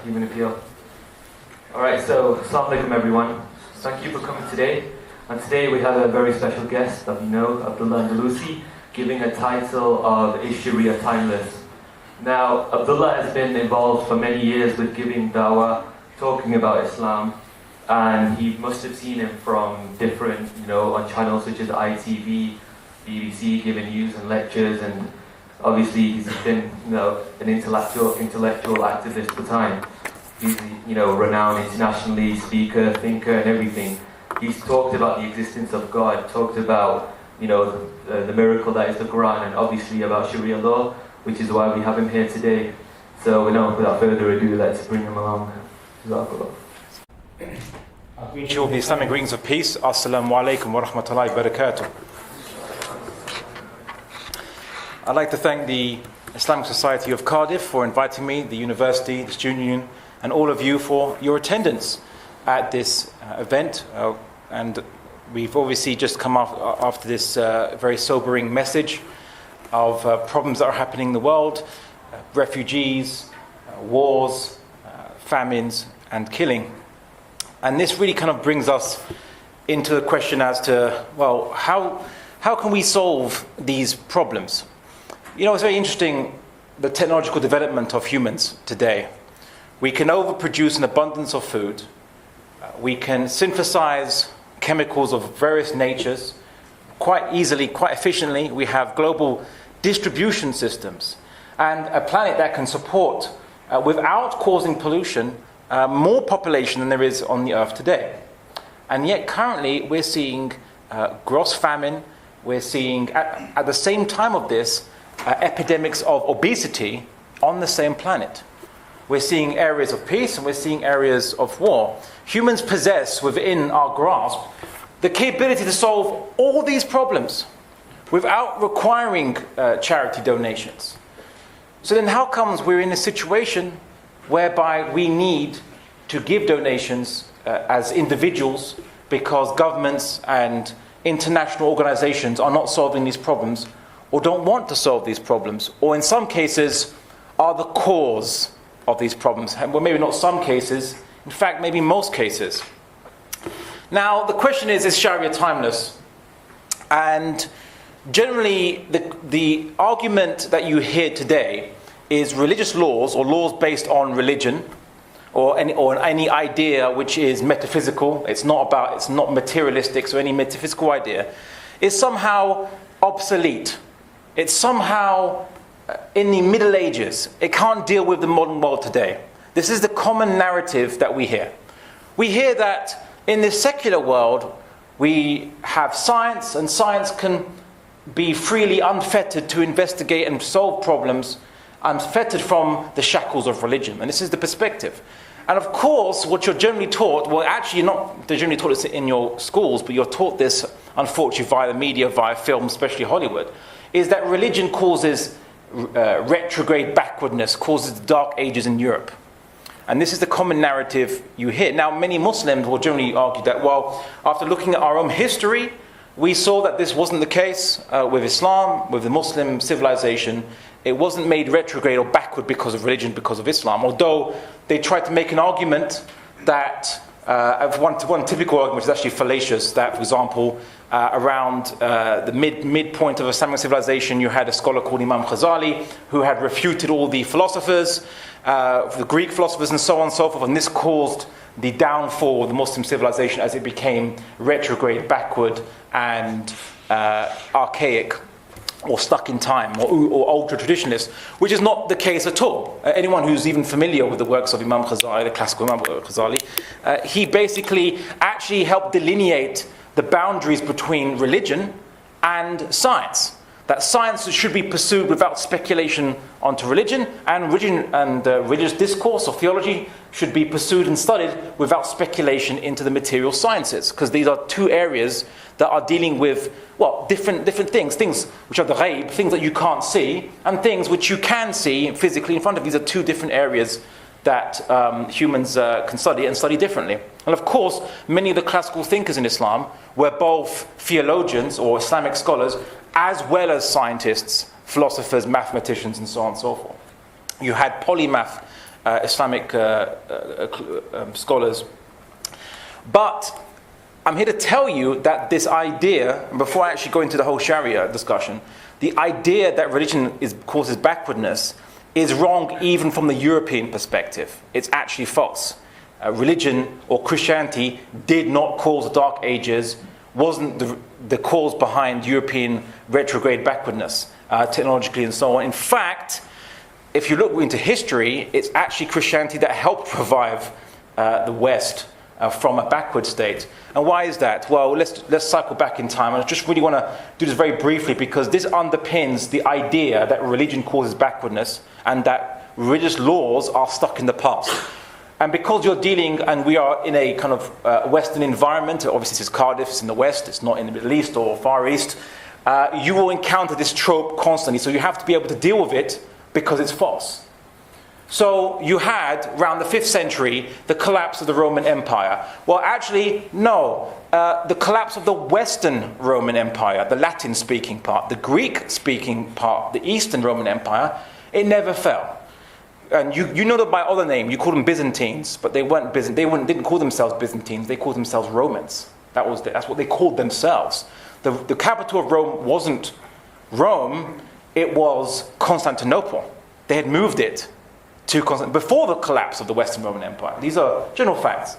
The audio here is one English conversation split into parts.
even if you're... Alright, so Assalamu alaikum everyone. Thank you for coming today. And today we have a very special guest that we know, Abdullah, giving a title of Is Sharia Timeless? Now, Abdullah has been involved for many years with giving dawah, talking about Islam, and he must have seen him from different, on channels such as ITV, BBC, giving news and lectures, and obviously he's been, an intellectual activist for time. He's, renowned internationally, speaker, thinker, and everything. He's talked about the existence of God, talked about, the miracle that is the Quran, and obviously about Sharia law, which is why we have him here today. So, without further ado, let's bring him along. I greet you all the Islamic greetings of peace. Assalamu alaikum wa rahmatullahi wa barakatuh. I'd like to thank the Islamic Society of Cardiff for inviting me, the university, the student union, and all of you for your attendance at this event. And we've obviously just come after this very sobering message of problems that are happening in the world, refugees, wars, famines, and killing. And this really kind of brings us into the question as to, well, how can we solve these problems? It's very interesting, the technological development of humans today. We can overproduce an abundance of food. We can synthesize chemicals of various natures quite easily, quite efficiently. We have global distribution systems and a planet that can support, without causing pollution, more population than there is on the earth today. And yet currently we're seeing gross famine. We're seeing, at the same time of this, epidemics of obesity on the same planet. We're seeing areas of peace and we're seeing areas of war. Humans possess within our grasp the capability to solve all these problems without requiring charity donations. So then how comes we're in a situation whereby we need to give donations as individuals because governments and international organizations are not solving these problems or don't want to solve these problems, or in some cases are the cause of these problems? Well, maybe not some cases, in fact maybe most cases. Now the question is Sharia timeless? And generally the argument that you hear today is religious laws, or laws based on religion, or any idea which is metaphysical, it's not materialistic, so any metaphysical idea, is somehow obsolete. It's somehow in the Middle Ages. It can't deal with the modern world today. This is the common narrative that we hear. We hear that in this secular world, we have science, and science can be freely unfettered to investigate and solve problems, unfettered from the shackles of religion. And this is the perspective. And of course, what you're generally taught, well actually they're generally taught this in your schools, but you're taught this unfortunately via the media, via film, especially Hollywood, is that religion causes retrograde backwardness, causes the dark ages in Europe. And this is the common narrative you hear. Now, many Muslims will generally argue that, well, after looking at our own history, we saw that this wasn't the case with Islam, with the Muslim civilization. It wasn't made retrograde or backward because of religion, because of Islam. Although they tried to make an argument that, one typical argument is actually fallacious, that, for example, around the midpoint of Islamic civilization, you had a scholar called Imam Ghazali who had refuted all the philosophers, the Greek philosophers and so on and so forth, and this caused the downfall of the Muslim civilization as it became retrograde, backward, and archaic, or stuck in time, or ultra-traditionalist, which is not the case at all. Anyone who's even familiar with the works of Imam Ghazali, the classical Imam Ghazali, he basically actually helped delineate the boundaries between religion and science. That science should be pursued without speculation onto religion, and religious discourse or theology should be pursued and studied without speculation into the material sciences, because these are two areas that are dealing with, well, different things which are the ghaib, things that you can't see, and things which you can see physically in front of you. These are two different areas that humans can study and study differently. And of course, many of the classical thinkers in Islam were both theologians or Islamic scholars, as well as scientists, philosophers, mathematicians, and so on and so forth. You had polymath Islamic scholars. But I'm here to tell you that this idea, and before I actually go into the whole Sharia discussion, the idea that religion causes backwardness is wrong even from the European perspective. It's actually false. Religion or Christianity did not cause the Dark Ages, wasn't the cause behind European retrograde backwardness, technologically and so on. In fact, if you look into history, it's actually Christianity that helped revive the West from a backward state. And why is that? Well, let's cycle back in time. I just really want to do this very briefly because this underpins the idea that religion causes backwardness and that religious laws are stuck in the past. And because you're dealing, and we are in a kind of Western environment, obviously this is Cardiff, it's in the West, it's not in the Middle East or Far East, you will encounter this trope constantly. So you have to be able to deal with it because it's false. So you had, around the 5th century, the collapse of the Roman Empire. Well, actually, no. The collapse of the Western Roman Empire, the Latin-speaking part, the Greek-speaking part, the Eastern Roman Empire, it never fell. And you know that by other name, you call them Byzantines, but they weren't didn't call themselves Byzantines, they called themselves Romans. That's what they called themselves. The capital of Rome wasn't Rome, it was Constantinople. They had moved it to before the collapse of the Western Roman Empire. These are general facts.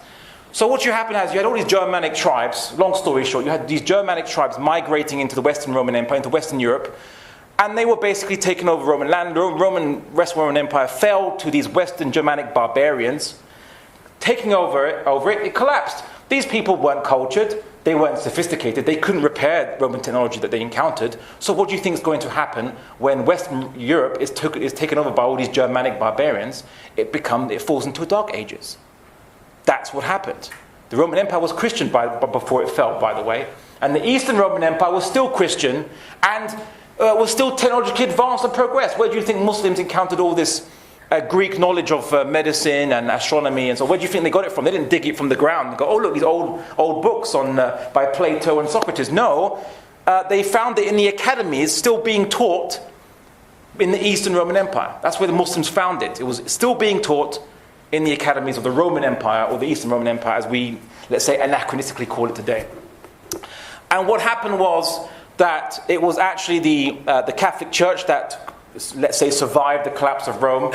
So what happened is you had all these Germanic tribes, long story short, you had these Germanic tribes migrating into the Western Roman Empire, into Western Europe, and they were basically taking over Roman land. The Western Roman Empire fell to these Western Germanic barbarians. Taking over it, it collapsed. These people weren't cultured, they weren't sophisticated, they couldn't repair Roman technology that they encountered. So what do you think is going to happen when Western Europe is taken over by all these Germanic barbarians? It falls into a Dark Ages. That's what happened. The Roman Empire was Christian before it fell, by the way. And the Eastern Roman Empire was still Christian and was still technologically advanced and progressed. Where do you think Muslims encountered all this Greek knowledge of medicine and astronomy and so? Where do you think they got it from? They didn't dig it from the ground and go, oh look, these old books by Plato and Socrates. No, they found it in the academies still being taught in the Eastern Roman Empire. That's where the Muslims found it. It was still being taught in the academies of the Roman Empire or the Eastern Roman Empire, as we, let's say, anachronistically call it today. And what happened was that it was actually the Catholic Church that, let's say, survived the collapse of Rome,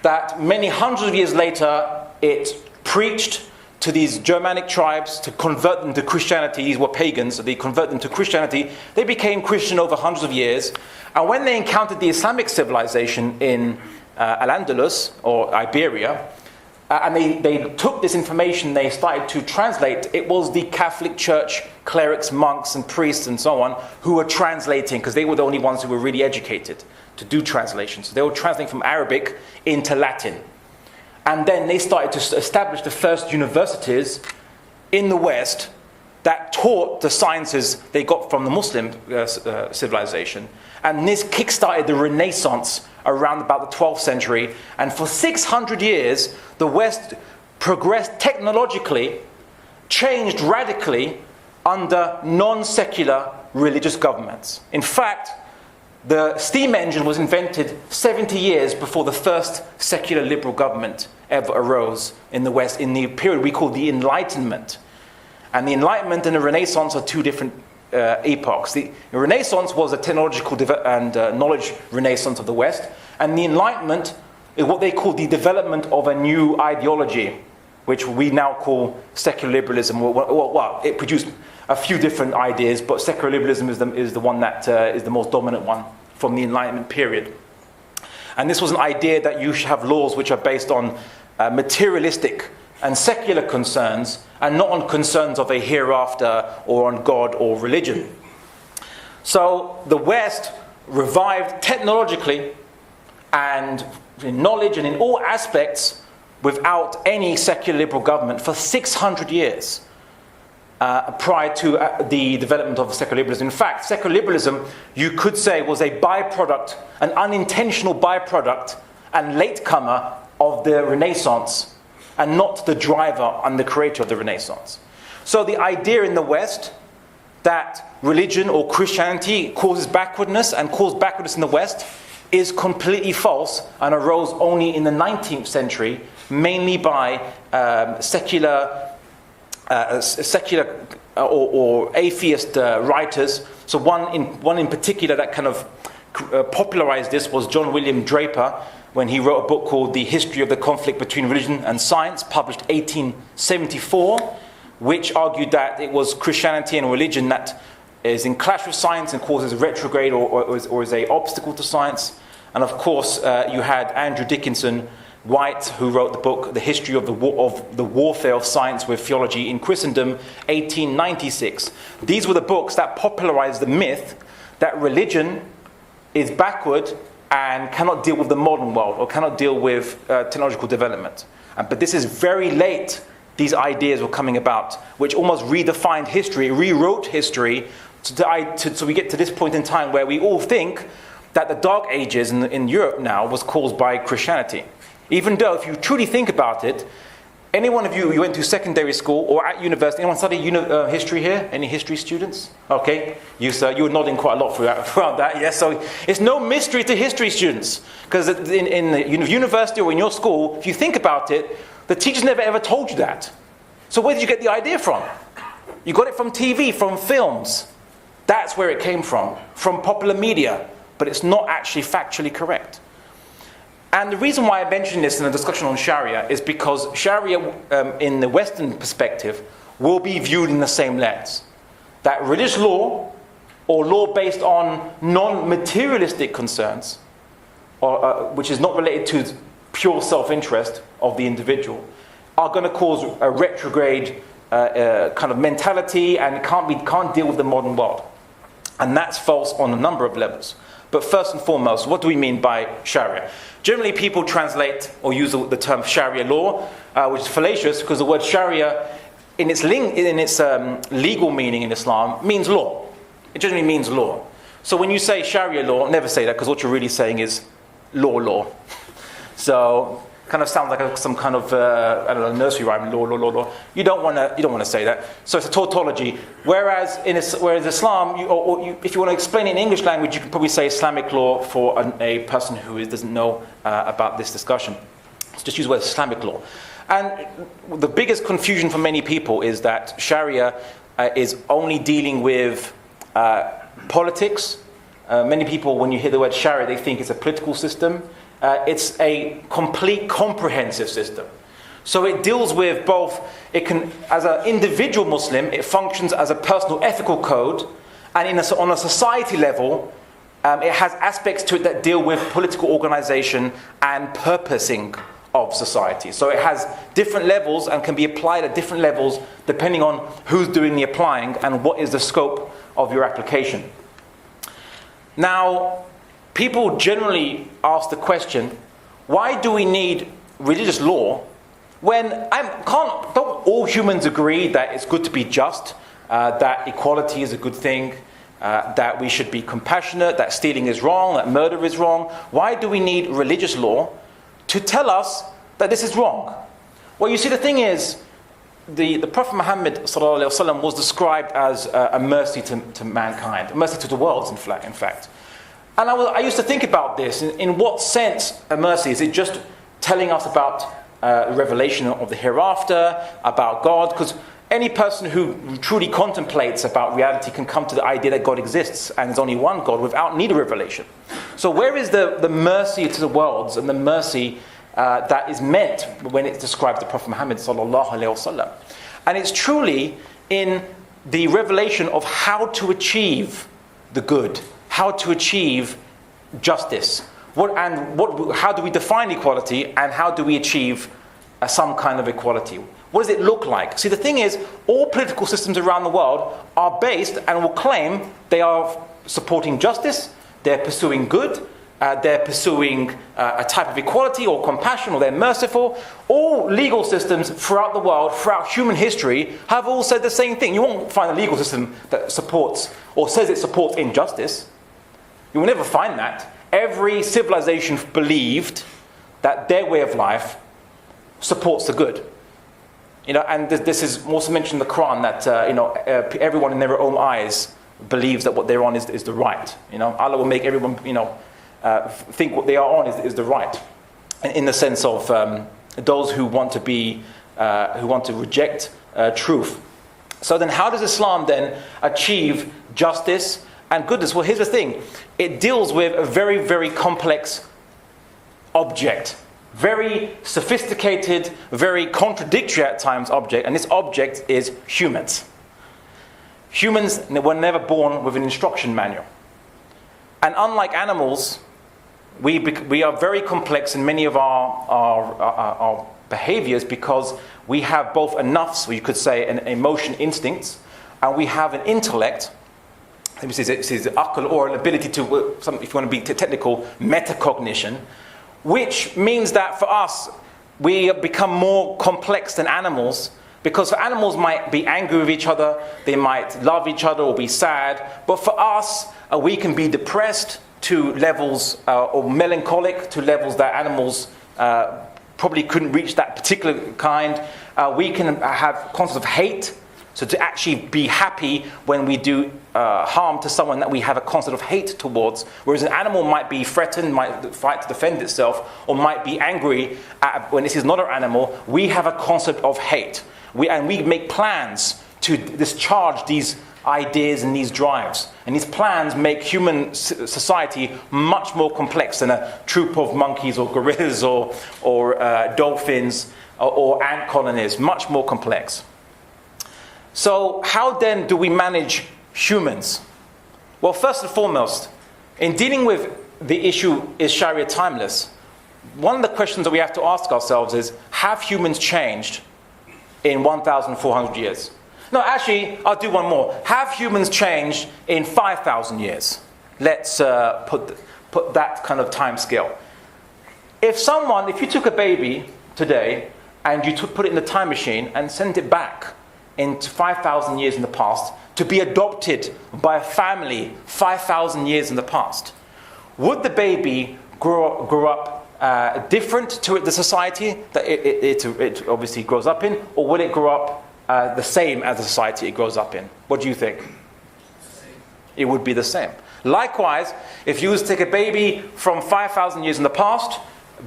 that many hundreds of years later it preached to these Germanic tribes to convert them to Christianity. These were pagans, so they converted them to Christianity. They became Christian over hundreds of years. And when they encountered the Islamic civilization in Al-Andalus, or Iberia, and they took this information, they started to translate. It was the Catholic Church clerics, monks and priests and so on who were translating, because they were the only ones who were really educated to do translations. So they were translating from Arabic into Latin. And then they started to establish the first universities in the West that taught the sciences they got from the Muslim civilization. And this kick-started the Renaissance around about the 12th century. And for 600 years, the West progressed technologically, changed radically under non-secular religious governments. In fact, the steam engine was invented 70 years before the first secular liberal government ever arose in the West, in the period we call the Enlightenment. And the Enlightenment and the Renaissance are two different epochs. The Renaissance was a technological and knowledge renaissance of the West, and the Enlightenment is what they call the development of a new ideology, which we now call secular liberalism. Well, it produced a few different ideas, but secular liberalism is the one that is the most dominant one from the Enlightenment period. And this was an idea that you should have laws which are based on materialistic and secular concerns, and not on concerns of a hereafter or on God or religion. So the West revived technologically and in knowledge and in all aspects without any secular liberal government for 600 years prior to the development of secular liberalism. In fact, secular liberalism, you could say, was a byproduct, an unintentional byproduct and latecomer of the Renaissance, and not the driver and the creator of the Renaissance. So the idea in the West that religion or Christianity causes backwardness and caused backwardness in the West is completely false and arose only in the 19th century, mainly by secular or atheist writers. So one in particular that kind of popularized this was John William Draper, when he wrote a book called The History of the Conflict Between Religion and Science, published 1874, which argued that it was Christianity and religion that is in clash with science and causes retrograde or is an obstacle to science. And of course, you had Andrew Dickinson White, who wrote the book The History of the Warfare of Science with Theology in Christendom, 1896. These were the books that popularized the myth that religion is backward and cannot deal with the modern world or cannot deal with technological development. But this is very late, these ideas were coming about, which almost redefined history, rewrote history, so we get to this point in time where we all think that the Dark Ages in Europe now was caused by Christianity. Even though, if you truly think about it, any one of you went to secondary school or at university, anyone study history here? Any history students? Okay, you sir, you were nodding quite a lot throughout that, yes. So it's no mystery to history students, because in the university or in your school, if you think about it, the teachers never ever told you that. So where did you get the idea from? You got it from TV, from films. That's where it came from popular media, but it's not actually factually correct. And the reason why I mention this in a discussion on Sharia is because Sharia, in the Western perspective, will be viewed in the same lens. That religious law, or law based on non-materialistic concerns, which is not related to pure self-interest of the individual, are going to cause a retrograde kind of mentality and can't deal with the modern world. And that's false on a number of levels. But first and foremost, what do we mean by Sharia? Generally, people translate or use the term Sharia law, which is fallacious because the word Sharia, in its legal meaning in Islam, means law. It generally means law. So when you say Sharia law, never say that, because what you're really saying is law. So kind of sounds like some kind of nursery rhyme, law. You don't want to say that. So it's a tautology. Whereas Islam, if you want to explain it in English language, you can probably say Islamic law for a person who doesn't know about this discussion. So just use the word Islamic law. And the biggest confusion for many people is that Sharia is only dealing with politics. Many people, when you hear the word Sharia, they think it's a political system. It's a complete comprehensive system. So it deals with both, as an individual Muslim, it functions as a personal ethical code, and on a society level, it has aspects to it that deal with political organization and purposing of society. So it has different levels and can be applied at different levels depending on who's doing the applying and what is the scope of your application. Now, people generally ask the question, why do we need religious law when don't all humans agree that it's good to be just, that equality is a good thing, that we should be compassionate, that stealing is wrong, that murder is wrong? Why do we need religious law to tell us that this is wrong? Well, you see, the thing is, the Prophet Muhammad ﷺ was described as a mercy to mankind, a mercy to the world, in fact. And I used to think about this. In what sense a mercy? Is it just telling us about revelation of the hereafter, about God? Because any person who truly contemplates about reality can come to the idea that God exists and there's only one God without need of revelation. So where is the mercy to the worlds and the mercy that is meant when it describes the Prophet Muhammad sallallahu alaihi wasallam? And it's truly in the revelation of how to achieve the good, how to achieve justice, how do we define equality, and how do we achieve some kind of equality? What does it look like? See, the thing is, all political systems around the world are based and will claim they are supporting justice, they're pursuing good, they're pursuing a type of equality or compassion, or they're merciful. All legal systems throughout the world, throughout human history, have all said the same thing. You won't find a legal system that supports or says it supports injustice. You will never find that. Every civilization believed that their way of life supports the good. And this is also mentioned in the Quran, that everyone in their own eyes believes that what they're on is the right. Allah will make everyone think what they are on is the right, in the sense of those who want to reject truth. So then how does Islam then achieve justice and goodness? Well, here's the thing. It deals with a very, very complex object. Very sophisticated, very contradictory at times object. And this object is humans. Humans were never born with an instruction manual. And unlike animals, we are very complex in many of our behaviors, because we have both a nafs, or you could say an emotion instincts, and we have an intellect. Let me say this is aql, or an ability to, if you want to be technical, metacognition, which means that for us, we become more complex than animals, because animals might be angry with each other, they might love each other or be sad, but for us, we can be depressed to levels, or melancholic to levels that animals probably couldn't reach that particular kind. We can have concepts of hate, so to actually be happy when we do harm to someone that we have a concept of hate towards, whereas an animal might be threatened, might fight to defend itself, or might be angry when this is not an animal. We have a concept of hate. And we make plans to discharge these ideas and these drives. And these plans make human society much more complex than a troop of monkeys or gorillas or dolphins or ant colonies. Much more complex. So how then do we manage humans? Well, first and foremost, in dealing with the issue, is Sharia timeless? One of the questions that we have to ask ourselves is, have humans changed in 1,400 years? No, actually, I'll do one more. Have humans changed in 5,000 years? Let's put that kind of time scale. If you took a baby today and you put it in the time machine and sent it back into 5,000 years in the past to be adopted by a family 5,000 years in the past, would the baby grow up different to the society that it obviously grows up in, or will it grow up the same as the society it grows up in? What do you think? It would be the same. Likewise, if you was to take a baby from 5,000 years in the past,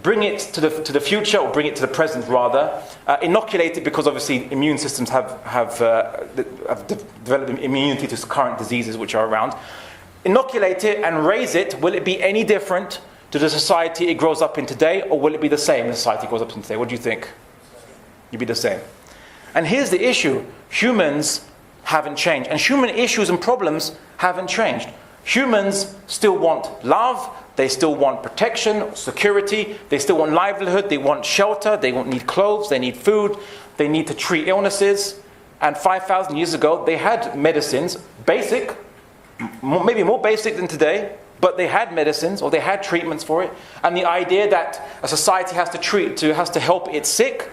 bring it to the future, or bring it to the present rather, inoculate it, because obviously immune systems have developed immunity to current diseases which are around. Inoculate it and raise it. Will it be any different to the society it grows up in today, or will it be the same as the society it grows up in today? What do you think? You'd be the same. And here's the issue. Humans haven't changed. And human issues and problems haven't changed. Humans still want love. They still want protection, security. They still want livelihood. They want shelter. They need clothes. They need food. They need to treat illnesses. And 5,000 years ago, they had medicines, basic, maybe more basic than today, but they had medicines, or they had treatments for it. And the idea that a society has to help its sick,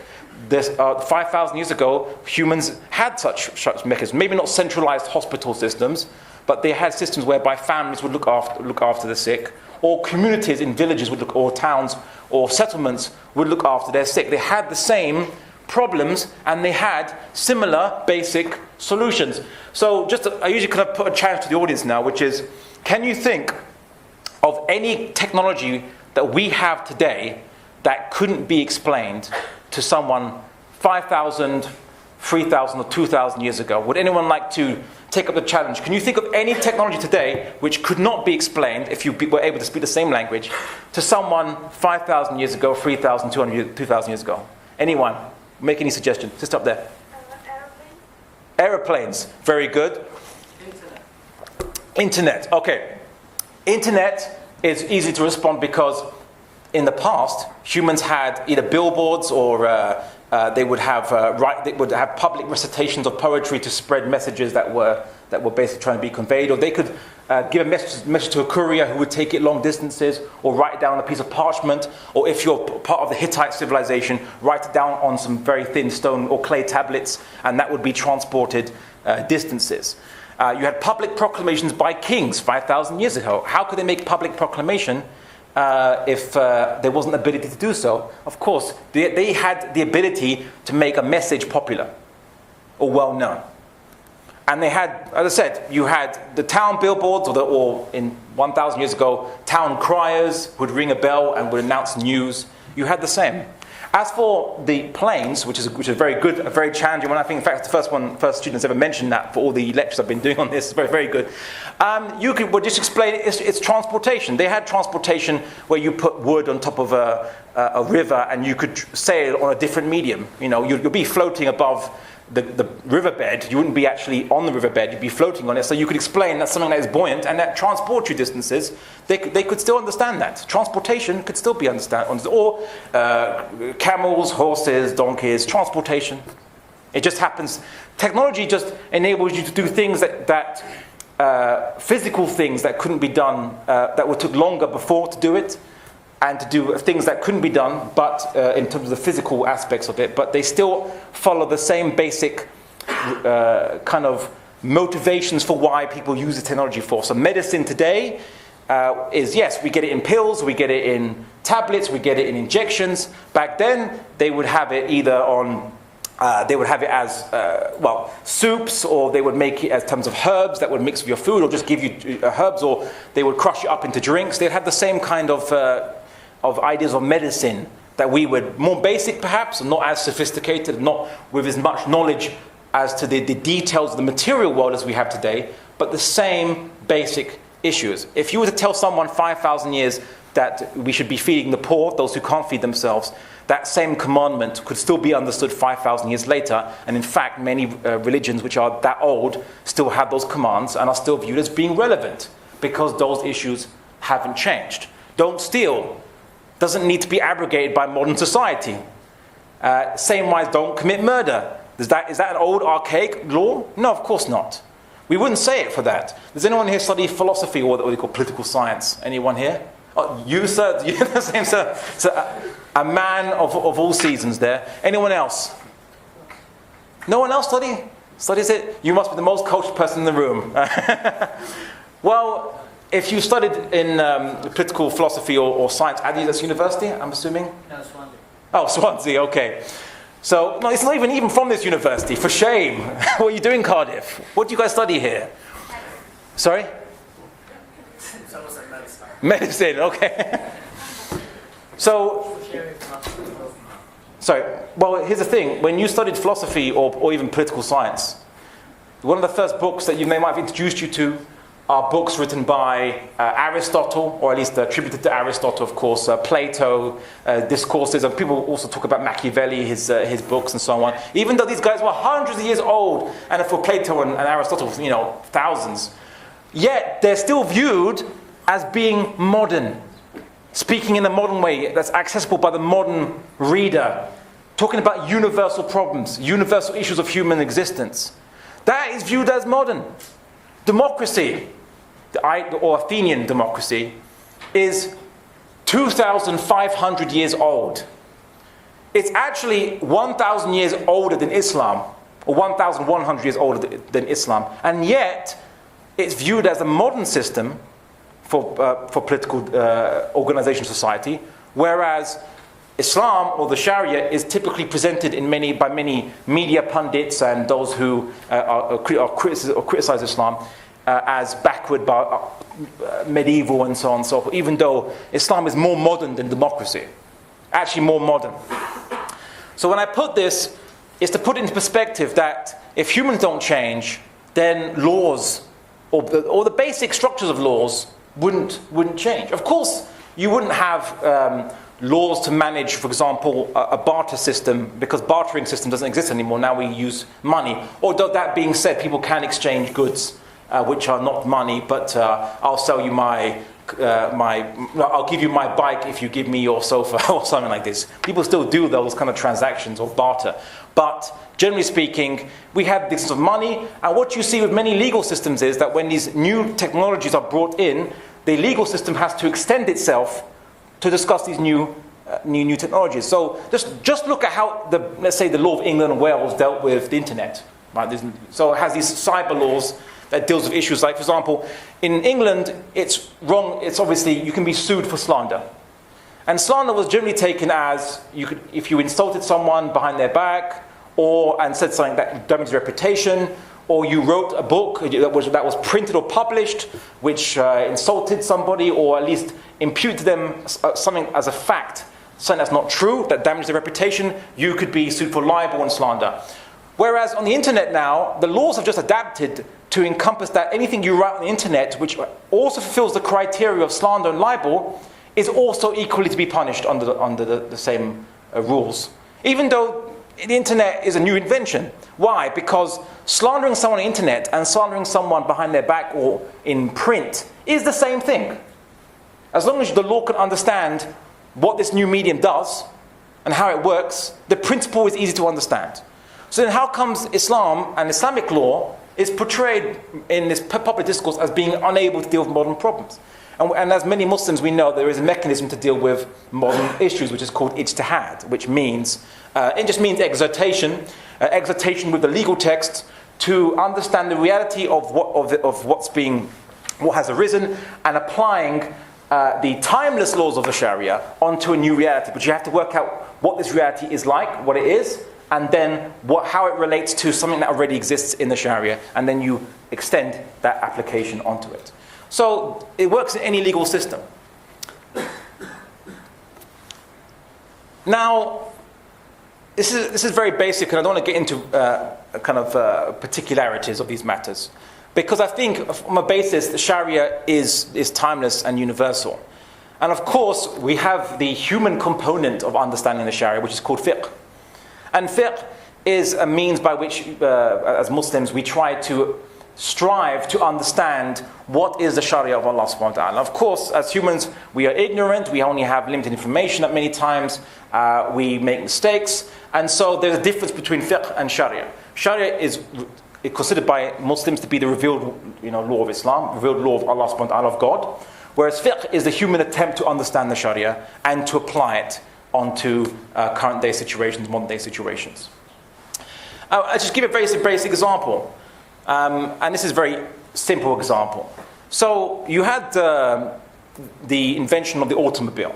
5,000 years ago, humans had such mechanisms. Maybe not centralized hospital systems, but they had systems whereby families would look after the sick, or communities in villages would or towns or settlements would look after their sick. They had the same problems, and they had similar basic solutions. So I usually kind of put a challenge to the audience now, which is, can you think of any technology that we have today that couldn't be explained to someone 5,000, 3,000 or 2,000 years ago? Would anyone like to take up the challenge? Can you think of any technology today which could not be explained, if you were able to speak the same language, to someone 5,000 years ago, 3,000, 2,000 years ago? Anyone? Make any suggestion? Just up there. Aeroplanes. Very good. Internet. Okay. Internet is easy to respond, because in the past, humans had either billboards, or they would have public recitations of poetry to spread messages that were basically trying to be conveyed, or they could give a message to a courier who would take it long distances, or write it down on a piece of parchment, or if you're part of the Hittite civilization, write it down on some very thin stone or clay tablets, and that would be transported distances. You had public proclamations by kings 5,000 years ago. How could they make public proclamation if there wasn't the ability to do so? Of course, they had the ability to make a message popular or well known. And they had, as I said, you had the town billboards, or in 1,000 years ago, town criers would ring a bell and would announce news. You had the same. As for the planes, which is a very good, a very challenging one, I think in fact it's the first students ever mentioned that for all the lectures I've been doing on this. It's very, very good. You could just explain it's transportation. They had transportation where you put wood on top of a river and you could sail on a different medium. You know, you'll be floating above the riverbed. You wouldn't be actually on the riverbed, you'd be floating on it. So you could explain that's something that is buoyant and that transports you distances. They could still understand that. Transportation could still be understood. Or camels, horses, donkeys, transportation. It just happens. Technology just enables you to do things that physical things that couldn't be done, that took longer before to do it, and to do things that couldn't be done, but in terms of the physical aspects of it, but they still follow the same basic kind of motivations for why people use the technology for. So medicine today is, yes, we get it in pills, we get it in tablets, we get it in injections. Back then, they would have it either on, they would have it as, soups, or they would make it as terms of herbs that would mix with your food, or just give you herbs, or they would crush it up into drinks. They'd have the same kind of ideas of medicine that we would, more basic perhaps, not as sophisticated, not with as much knowledge as to the details of the material world as we have today, but the same basic issues. If you were to tell someone 5,000 years that we should be feeding the poor, those who can't feed themselves, that same commandment could still be understood 5,000 years later, and in fact many religions which are that old still have those commands and are still viewed as being relevant because those issues haven't changed. Don't steal doesn't need to be abrogated by modern society. Same-wise, don't commit murder. Is that an old, archaic law? No, of course not. We wouldn't say it for that. Does anyone here study philosophy or what they call political science? Anyone here? Oh, you, sir? You're the same, sir. So, a man of all seasons there. Anyone else? No one else studies it? You must be the most cultured person in the room. Well, if you studied in political philosophy or science at the university, I'm assuming? No, Swansea. Oh, Swansea, okay. So, no, it's not even from this university, for shame. What are you doing, Cardiff? What do you guys study here? Sorry? Medicine, okay. So, sorry, well, here's the thing. When you studied philosophy or even political science, one of the first books that they might have introduced you to are books written by Aristotle, or at least attributed to Aristotle, of course, Plato, discourses, and people also talk about Machiavelli, his books and so on. Even though these guys were hundreds of years old, and for Plato and Aristotle, thousands, yet they're still viewed as being modern, speaking in a modern way that's accessible by the modern reader, talking about universal problems, universal issues of human existence. That is viewed as modern. Democracy, or Athenian democracy, is 2,500 years old. It's actually 1,000 years older than Islam, or 1,100 years older than Islam, and yet it's viewed as a modern system for political organization society, whereas Islam, or the Sharia, is typically presented by many media pundits and those who criticize Islam as backward, medieval, and so on and so forth, even though Islam is more modern than democracy. Actually more modern. So when I put this, it's to put into perspective that if humans don't change, then laws, or the basic structures of laws, wouldn't change. Of course, you wouldn't have laws to manage, for example, a barter system, because bartering system doesn't exist anymore. Now we use money. Although that being said, people can exchange goods which are not money, but I'll sell you I'll give you my bike if you give me your sofa, or something like this. People still do those kind of transactions or barter. But generally speaking, we have this of money, and what you see with many legal systems is that when these new technologies are brought in, the legal system has to extend itself to discuss these new technologies. So just look at how let's say the law of England and Wales dealt with the internet. Right? So it has these cyber laws that deals with issues like, for example, in England, it's wrong. It's obviously you can be sued for slander, and slander was generally taken as if you insulted someone behind their back, and said something that damaged their reputation, or you wrote a book that was printed or published, which insulted somebody, or at least imputed them something as a fact, something that's not true, that damages their reputation, you could be sued for libel and slander. Whereas on the internet now, the laws have just adapted to encompass that anything you write on the internet, which also fulfills the criteria of slander and libel, is also equally to be punished under the same rules. Even though the internet is a new invention. Why? Because slandering someone on the internet and slandering someone behind their back or in print is the same thing. As long as the law can understand what this new medium does and how it works, the principle is easy to understand. So then how comes Islam and Islamic law is portrayed in this public discourse as being unable to deal with modern problems? And as many Muslims we know, there is a mechanism to deal with modern issues, which is called ijtihad, which means, it just means exhortation with the legal text to understand the reality of what has arisen, and applying the timeless laws of the Sharia onto a new reality. But you have to work out what this reality is like, what it is, and then how it relates to something that already exists in the Sharia, and then you extend that application onto it. So it works in any legal system. Now, this is very basic, and I don't want to get into particularities of these matters, because I think from a basis, the Sharia is timeless and universal. And of course, we have the human component of understanding the Sharia, which is called fiqh. And fiqh is a means by which, as Muslims, we try to strive to understand what is the Sharia of Allah subhanahu wa ta'ala. Of course, as humans, we are ignorant, we only have limited information at many times, we make mistakes, and so there's a difference between fiqh and Sharia. Sharia is considered by Muslims to be the revealed law of Islam, revealed law of Allah subhanahu wa ta'ala, of God, whereas fiqh is the human attempt to understand the Sharia and to apply it onto current day situations, modern day situations. I'll just give a very basic example. And this is a very simple example. So you had the invention of the automobile.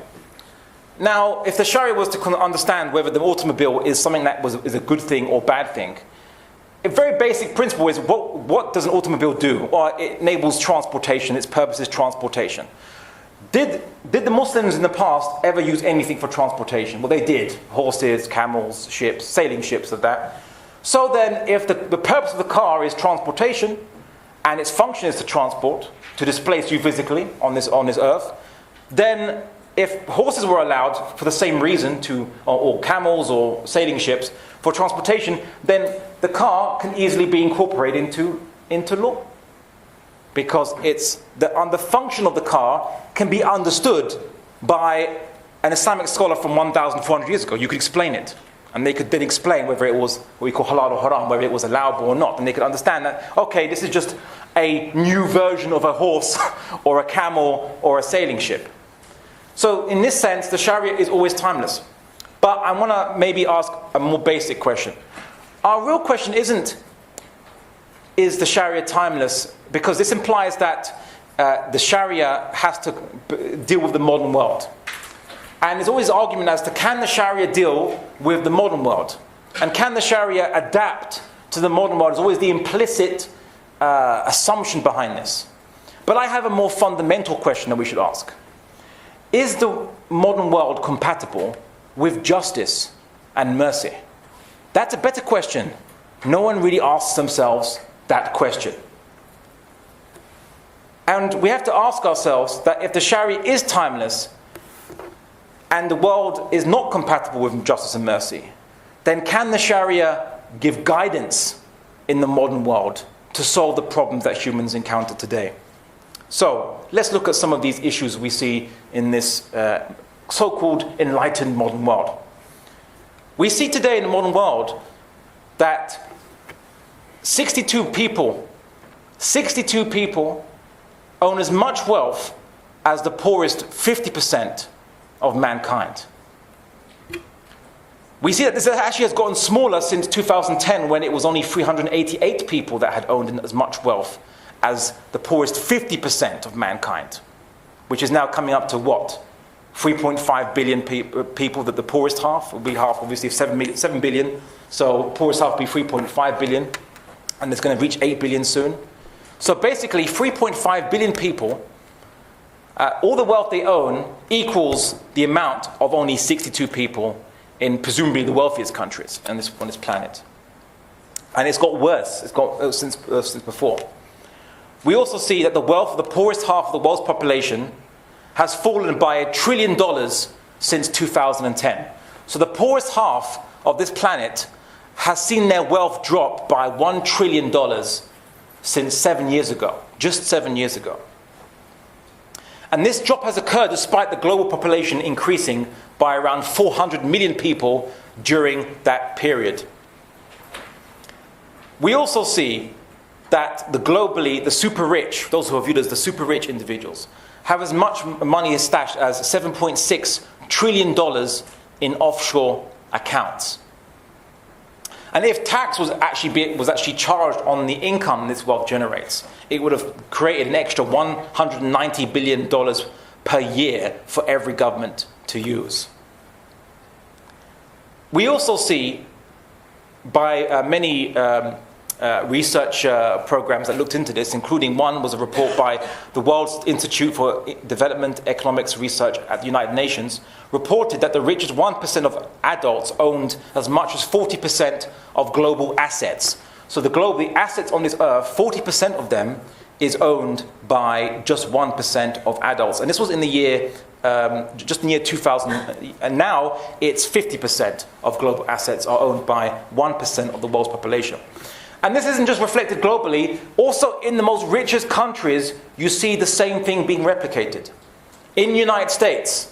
Now, if the Sharia was to understand whether the automobile is something that is a good thing or bad thing, a very basic principle is what does an automobile do? Well, it enables transportation, its purpose is transportation. Did the Muslims in the past ever use anything for transportation? Well, they did. Horses, camels, ships, sailing ships of that. So then, if the purpose of the car is transportation, and its function is to transport, to displace you physically on this earth, then if horses were allowed for the same reason or camels or sailing ships for transportation, then the car can easily be incorporated into law. Because the function of the car can be understood by an Islamic scholar from 1,400 years ago. You could explain it. And they could then explain whether it was what we call halal or haram, whether it was allowable or not. And they could understand that, okay, this is just a new version of a horse or a camel or a sailing ship. So in this sense, the Sharia is always timeless. But I want to maybe ask a more basic question. Our real question isn't, is the Sharia timeless? Because this implies that the Sharia has to deal with the modern world. And there's always argument as to, can the Sharia deal with the modern world? And can the Sharia adapt to the modern world? There's always the implicit assumption behind this. But I have a more fundamental question that we should ask. Is the modern world compatible with justice and mercy? That's a better question. No one really asks themselves that question. And we have to ask ourselves that if the Sharia is timeless, and the world is not compatible with justice and mercy, then can the Sharia give guidance in the modern world to solve the problems that humans encounter today? So, let's look at some of these issues we see in this so-called enlightened modern world. We see today in the modern world that 62 people own as much wealth as the poorest 50% of mankind. We see that this actually has gotten smaller since 2010, when it was only 388 people that had owned as much wealth as the poorest 50% of mankind, which is now coming up to what? 3.5 billion people, that the poorest half will be half, obviously, of 7 billion. So poorest half will be 3.5 billion. and it's going to reach 8 billion soon. So basically, 3.5 billion people, all the wealth they own equals the amount of only 62 people in presumably the wealthiest countries on this planet. And it's got worse. It's got since before. We also see that the wealth of the poorest half of the world's population has fallen by $1 trillion since 2010. So the poorest half of this planet has seen their wealth drop by $1 trillion since 7 years ago, just 7 years ago. And this drop has occurred despite the global population increasing by around 400 million people during that period. We also see that globally, the super rich, those who are viewed as the super rich individuals, have as much money stashed as $7.6 trillion in offshore accounts. And if tax was actually charged on the income this wealth generates, it would have created an extra $190 billion per year for every government to use. We also see by many research programs that looked into this, including one was a report by the World Institute for Development Economics Research at the United Nations, reported that the richest 1% of adults owned as much as 40% of global assets. So the assets on this earth, 40% of them is owned by just 1% of adults. And this was in the year, just in the year 2000. And now it's 50% of global assets are owned by 1% of the world's population. And this isn't just reflected globally. Also in the most richest countries, you see the same thing being replicated. In the United States,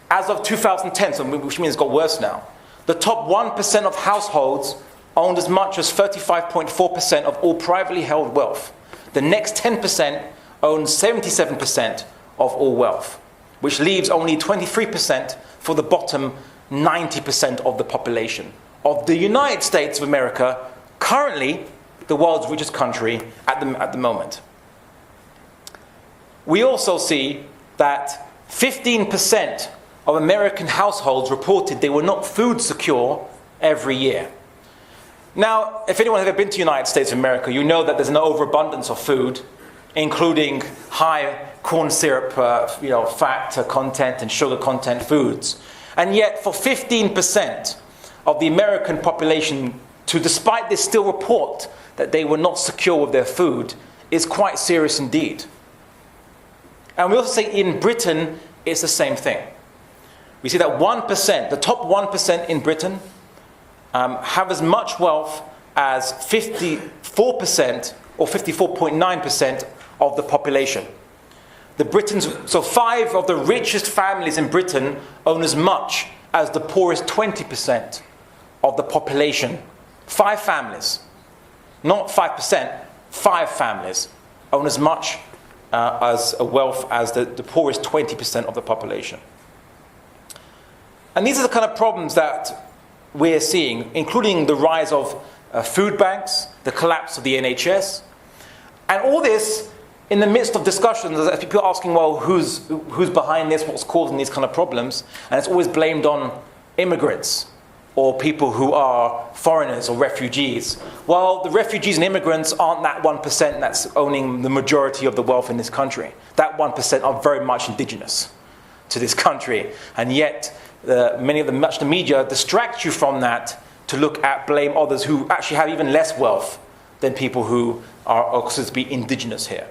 as of 2010, which means it's got worse now, the top 1% of households owned as much as 35.4% of all privately held wealth. The next 10% own 77% of all wealth, which leaves only 23% for the bottom 90% of the population of the United States of America, currently the world's richest country at the moment. We also see that 15% of American households reported they were not food secure every year. Now, if anyone has ever been to the United States of America, you know that there's an overabundance of food, including high corn syrup, fat content and sugar content foods. And yet, for 15% of the American population, despite this still report that they were not secure with their food, is quite serious indeed. And we also say in Britain, it's the same thing. We see that 1%, the top 1% in Britain, have as much wealth as 54% or 54.9% of the population. So 5 of the richest families in Britain own as much as the poorest 20% of the population. 5 families, not 5%, 5 families own as much as a wealth as the poorest 20% of the population. And these are the kind of problems that we're seeing, including the rise of food banks, the collapse of the NHS, and all this in the midst of discussions, as people are asking, well, who's behind this, what's causing these kind of problems? And it's always blamed on immigrants or people who are foreigners or refugees. Well, the refugees and immigrants aren't that 1% that's owning the majority of the wealth in this country. That 1% are very much indigenous to this country, and yet much of the media distracts you from that to blame others who actually have even less wealth than people who are considered to be indigenous here.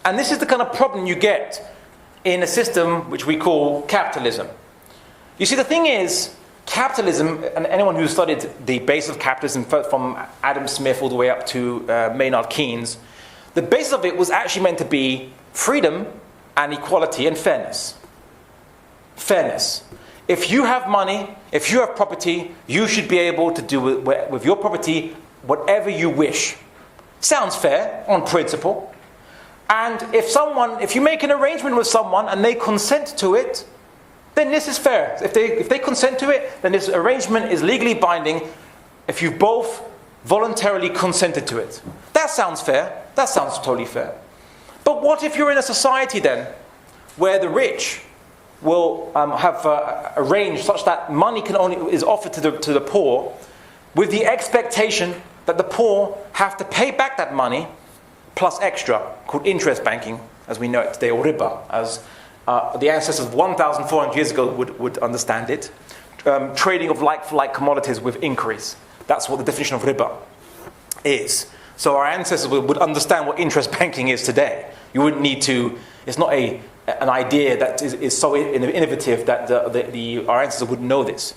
And this is the kind of problem you get in a system which we call capitalism. You see, the thing is, capitalism, and anyone who studied the base of capitalism from Adam Smith all the way up to Maynard Keynes, the base of it was actually meant to be freedom and equality and fairness. Fairness. If you have money, if you have property, you should be able to do with your property whatever you wish. Sounds fair on principle. And if you make an arrangement with someone and they consent to it, then this is fair. If they consent to it, then this arrangement is legally binding if you both voluntarily consented to it. That sounds fair. That sounds totally fair. But what if you're in a society then where the rich will have arranged such that money is offered to the poor with the expectation that the poor have to pay back that money plus extra, called interest banking, as we know it today, or riba, as the ancestors of 1,400 years ago would understand it. Trading of like-for-like commodities with increase. That's what the definition of riba is. So our ancestors would understand what interest banking is today. You wouldn't need to, it's not an idea that is so innovative that our ancestors would know this.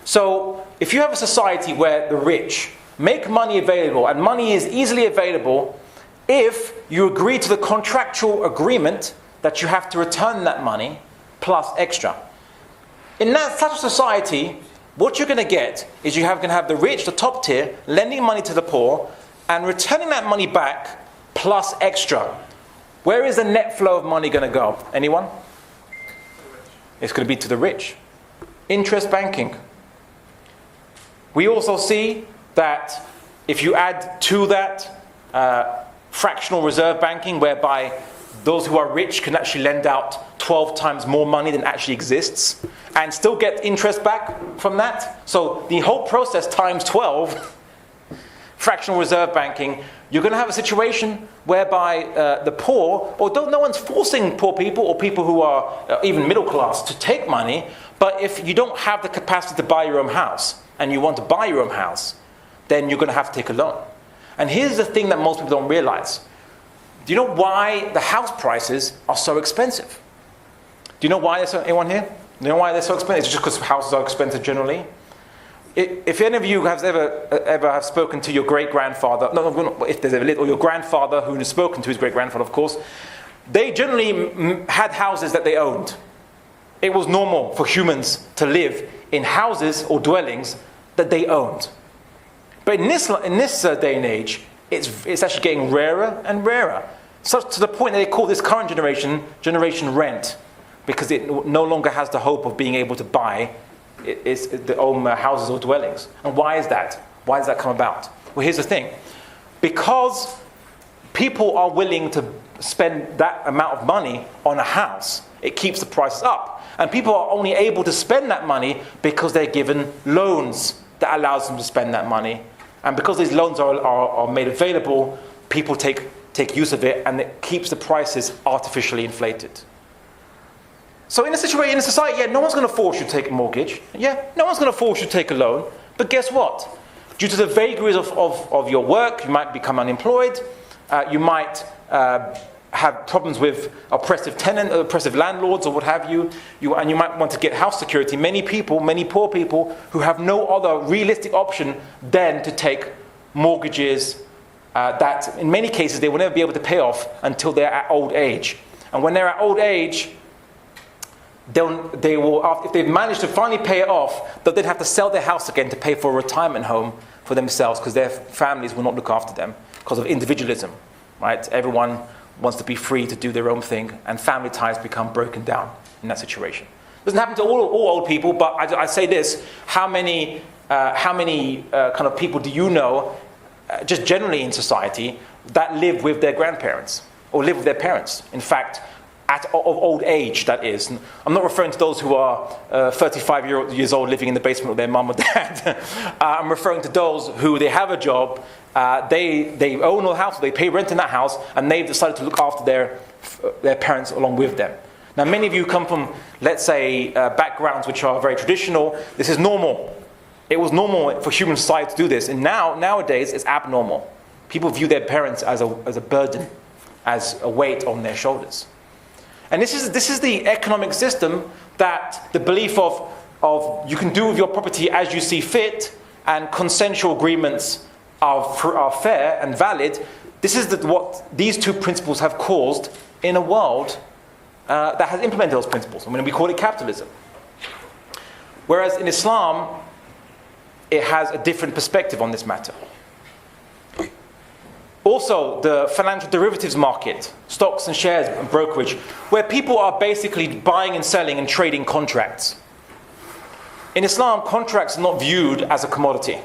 So if you have a society where the rich make money available, and money is easily available if you agree to the contractual agreement that you have to return that money plus extra. In such a society, what you're going to get is you're going to have the rich, the top tier, lending money to the poor and returning that money back plus extra. Where is the net flow of money going to go? Anyone? It's going to be to the rich. Interest banking. We also see that if you add to that fractional reserve banking, whereby those who are rich can actually lend out 12 times more money than actually exists and still get interest back from that. So the whole process times 12, fractional reserve banking, you're going to have a situation whereby the poor, although no one's forcing poor people or people who are even middle class to take money, but if you don't have the capacity to buy your own house and you want to buy your own house, then you're going to have to take a loan. And here's the thing that most people don't realize. Do you know why the house prices are so expensive? Do you know why anyone here? Do you know why they're so expensive? It's just because houses are expensive generally. If any of you have ever have spoken to your great-grandfather, if there's ever lived, or your grandfather who has spoken to his great-grandfather, of course, they generally had houses that they owned. It was normal for humans to live in houses or dwellings that they owned. But in this day and age, it's actually getting rarer and rarer. So to the point that they call this current generation rent, because it no longer has the hope of being able to buy their own houses or dwellings. And why is that? Why does that come about? Well, here's the thing. Because people are willing to spend that amount of money on a house, it keeps the prices up. And people are only able to spend that money because they're given loans that allows them to spend that money. And because these loans are made available, people take use of it, and it keeps the prices artificially inflated. So in a society, yeah, no one's going to force you to take a mortgage. Yeah, no one's going to force you to take a loan. But guess what? Due to the vagaries of your work, you might become unemployed. You might have problems with oppressive landlords, or what have you. And you might want to get house security. Many poor people who have no other realistic option than to take mortgages that in many cases they will never be able to pay off until they're at old age. And when they're at old age, they will, if they've managed to finally pay it off, they'll then have to sell their house again to pay for a retirement home for themselves, because their families will not look after them because of individualism, right? Everyone wants to be free to do their own thing, and family ties become broken down in that situation. It doesn't happen to all old people, but I say this: how many kind of people do you know, just generally in society, that live with their grandparents or live with their parents? In fact, of old age, that is. And I'm not referring to those who are 35 years old living in the basement with their mum or dad. I'm referring to those who they have a job, they own a house, they pay rent in that house, and they've decided to look after their parents along with them. Now, many of you come from, let's say, backgrounds which are very traditional. This is normal. It was normal for human society to do this, and nowadays it's abnormal. People view their parents as a burden, as a weight on their shoulders. And this is the economic system that the belief of you can do with your property as you see fit, and consensual agreements are fair and valid. This is what these two principles have caused in a world that has implemented those principles. I mean, we call it capitalism. Whereas in Islam, it has a different perspective on this matter. Also, the financial derivatives market, stocks and shares and brokerage, where people are basically buying and selling and trading contracts. In Islam, contracts are not viewed as a commodity.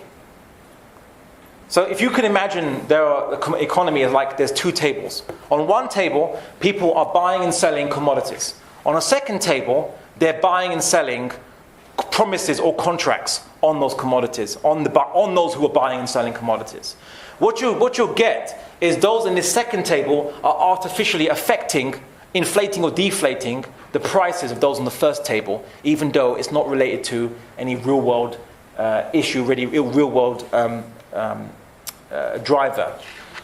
So if you can imagine the economy is like there's two tables. On one table, people are buying and selling commodities. On a second table, they're buying and selling promises or contracts on those commodities, on those who are buying and selling commodities. What you'll get is those in this second table are artificially affecting, inflating or deflating the prices of those on the first table, even though it's not related to any real-world issue, really real-world driver.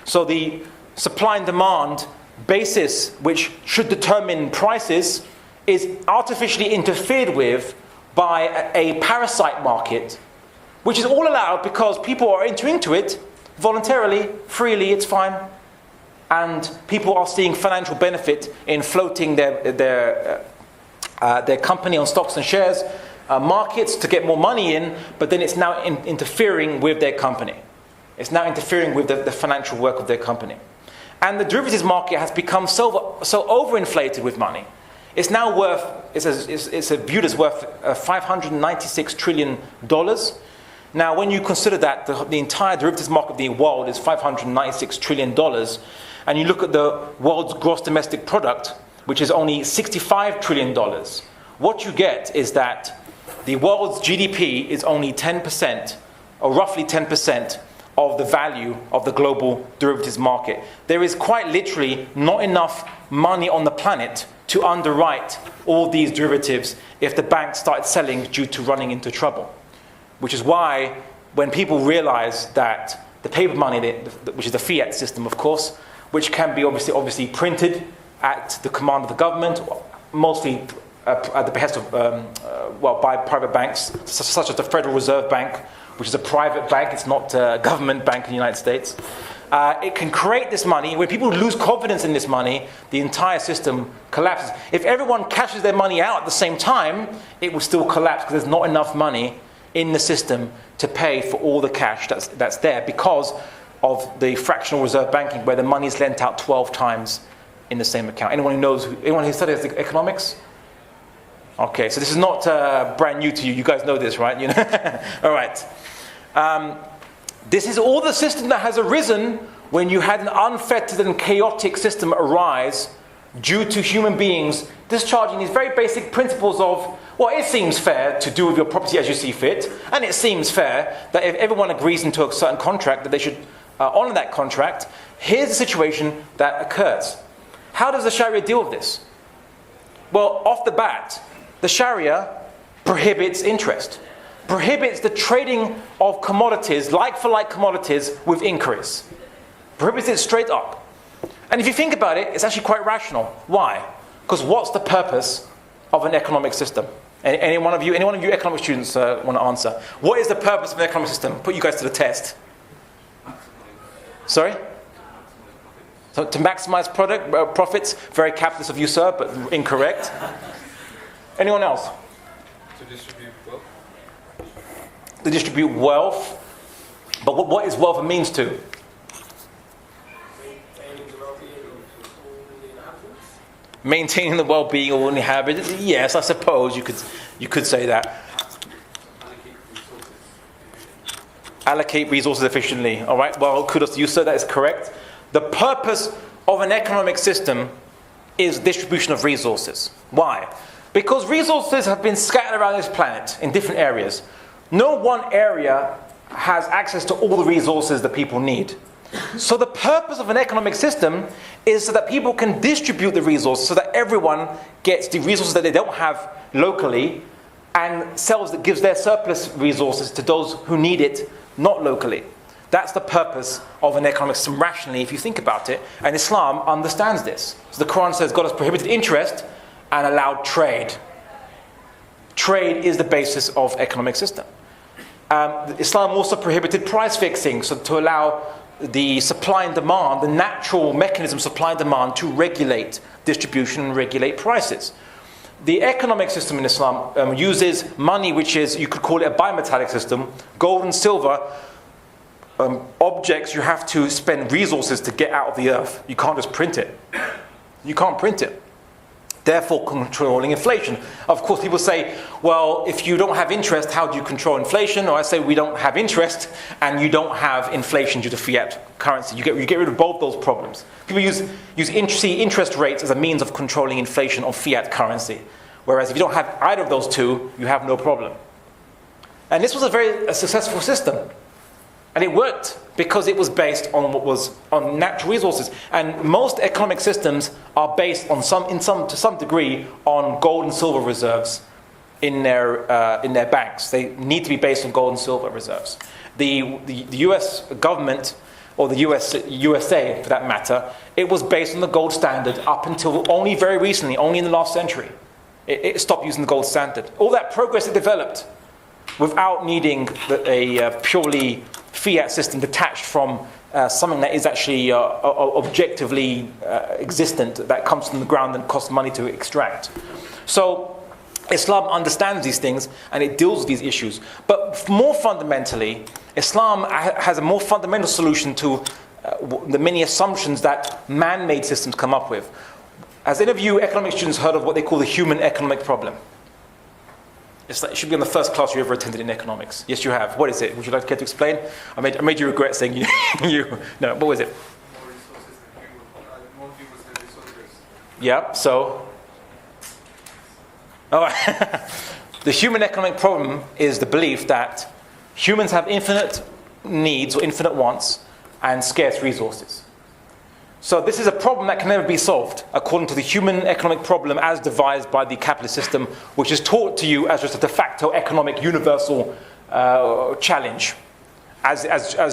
So the supply and demand basis, which should determine prices, is artificially interfered with by a parasite market, which is all allowed because people are entering into it voluntarily, freely, it's fine. And people are seeing financial benefit in floating their company on stocks and shares markets to get more money in, but then it's now interfering with their company. It's now interfering with the financial work of their company. And the derivatives market has become so overinflated with money. It's now worth, it's viewed as worth $596 trillion. Now, when you consider that the entire derivatives market of the world is $596 trillion, and you look at the world's gross domestic product, which is only $65 trillion, what you get is that the world's GDP is only 10%, or roughly 10%, of the value of the global derivatives market. There is quite literally not enough money on the planet to underwrite all these derivatives if the banks started selling due to running into trouble. Which is why when people realize that the paper money, which is the fiat system of course, which can be obviously printed at the command of the government, mostly at the behest of, by private banks, such as the Federal Reserve Bank, which is a private bank, it's not a government bank in the United States. It can create this money. When people lose confidence in this money, the entire system collapses. If everyone cashes their money out at the same time, it will still collapse because there's not enough money in the system to pay for all the cash that's there because of the fractional reserve banking where the money is lent out 12 times in the same account. Anyone who studies economics? Okay, so this is not brand new to you. You guys know this, right? You know? All right. This is all the system that has arisen when you had an unfettered and chaotic system arise due to human beings discharging these very basic principles of, well, it seems fair to do with your property as you see fit, and it seems fair that if everyone agrees into a certain contract that they should honor that contract. Here's the situation that occurs. How does the Sharia deal with this? Well, off the bat, the Sharia prohibits interest, prohibits the trading of commodities, like-for-like commodities, with inquiries. Prohibits it straight up. And if you think about it, it's actually quite rational. Why? Because what's the purpose of an economic system? Any one of you economic students want to answer? What is the purpose of an economic system? Put you guys to the test. Sorry? So to maximize profits. Very capitalist of you, sir, but incorrect. Anyone else? To distribute wealth. To distribute wealth. But what is wealth a means to? Maintaining the well-being of all inhabitants. Yes, I suppose you could say that. Allocate resources efficiently. All right. Well, kudos to you, sir. That is correct. The purpose of an economic system is distribution of resources. Why? Because resources have been scattered around this planet in different areas. No one area has access to all the resources that people need. So the purpose of an economic system is so that people can distribute the resources so that everyone gets the resources that they don't have locally and gives their surplus resources to those who need it not locally. That's the purpose of an economic system rationally if you think about it. And Islam understands this. So the Quran says God has prohibited interest and allowed trade. Trade is the basis of economic system. Islam also prohibited price fixing, so to allow the supply and demand, the natural mechanism supply and demand to regulate distribution and regulate prices. The economic system in Islam uses money which is, you could call it a bimetallic system, gold and silver, objects you have to spend resources to get out of the earth. You can't just print it. You can't print it. Therefore controlling inflation. Of course people say, well, if you don't have interest, how do you control inflation? Or I say we don't have interest and you don't have inflation due to fiat currency. You get rid of both those problems. People see interest rates as a means of controlling inflation of fiat currency. Whereas if you don't have either of those two, you have no problem. And this was a successful system. And it worked because it was based on natural resources. And most economic systems are based to some degree on gold and silver reserves in their banks. They need to be based on gold and silver reserves. The US government, or the USA for that matter, it was based on the gold standard up until only very recently, only in the last century. It stopped using the gold standard. All that progress it developed without needing a purely fiat system detached from something that is actually objectively existent, that comes from the ground and costs money to extract. So Islam understands these things and it deals with these issues. But more fundamentally, Islam has a more fundamental solution to the many assumptions that man-made systems come up with. Has any of you economic students heard of what they call the human economic problem? It should be on the first class you ever attended in economics. Yes, you have. What is it? Would you like to care to explain? I made you regret saying you. No, what was it? More resources than people, more people than resources. Yeah, so. Oh, the human economic problem is the belief that humans have infinite needs or infinite wants and scarce resources. So this is a problem that can never be solved according to the human economic problem as devised by the capitalist system, which is taught to you as just a de facto economic universal challenge. As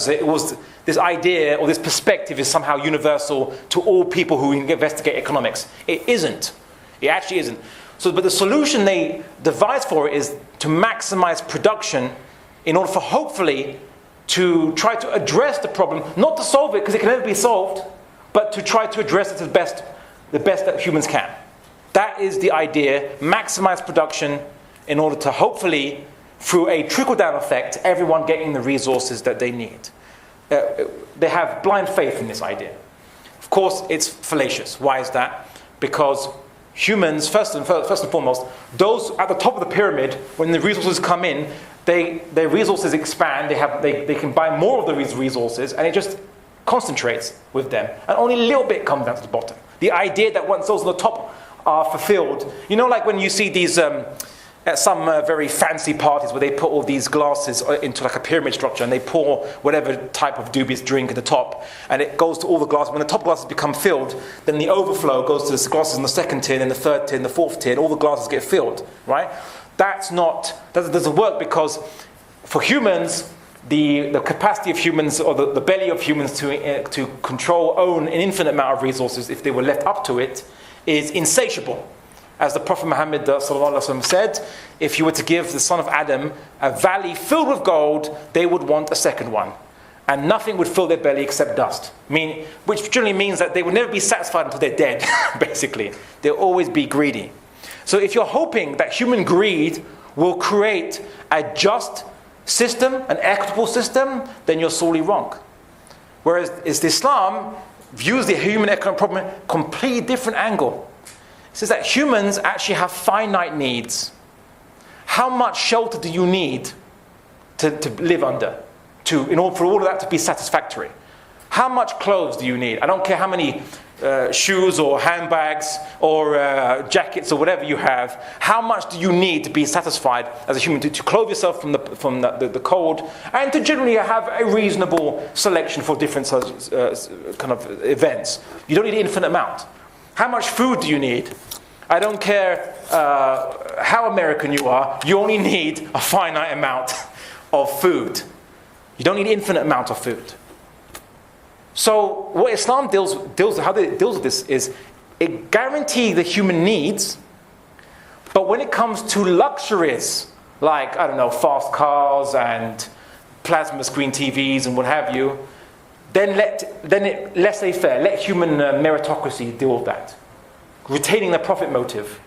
it was, this idea or this perspective is somehow universal to all people who investigate economics. It isn't. It actually isn't. So, but the solution they devised for it is to maximize production in order for hopefully to try to address the problem, not to solve it because it can never be solved, but to try to address it the best that humans can. That is the idea, maximize production in order to hopefully, through a trickle-down effect, everyone getting the resources that they need. They have blind faith in this idea. Of course, it's fallacious. Why is that? Because humans, first and foremost, those at the top of the pyramid, when the resources come in, their resources expand, they can buy more of the resources, and it just concentrates with them, and only a little bit comes down to the bottom. The idea that once those on the top are fulfilled, you know, like when you see these at some very fancy parties where they put all these glasses into like a pyramid structure and they pour whatever type of dubious drink at the top, and it goes to all the glasses. When the top glasses become filled, then the overflow goes to the glasses in the second tier, and the third tier, and the fourth tier, and all the glasses get filled, right? That doesn't work, because for humans, the capacity of humans, or the belly of humans to own an infinite amount of resources, if they were left up to it, is insatiable. As the Prophet Muhammad said, if you were to give the son of Adam a valley filled with gold, they would want a second one. And nothing would fill their belly except dust. Which generally means that they would never be satisfied until they're dead, basically. They'll always be greedy. So if you're hoping that human greed will create a just system, an equitable system, then you're sorely wrong. Whereas Islam views the human economic problem from a completely different angle. It says that humans actually have finite needs. How much shelter do you need to live under, in order for all of that to be satisfactory? How much clothes do you need? I don't care how many shoes or handbags or jackets or whatever you have. How much do you need to be satisfied as a human to clothe yourself from the cold, and to generally have a reasonable selection for different kind of events? You don't need an infinite amount. How much food do you need? I don't care how American you are, you only need a finite amount of food. You don't need an infinite amount of food. So what Islam deals with this is it guarantees the human needs, but when it comes to luxuries like, I don't know, fast cars and plasma screen TVs and what have you, then laissez-faire, let human meritocracy deal with that, retaining the profit motive.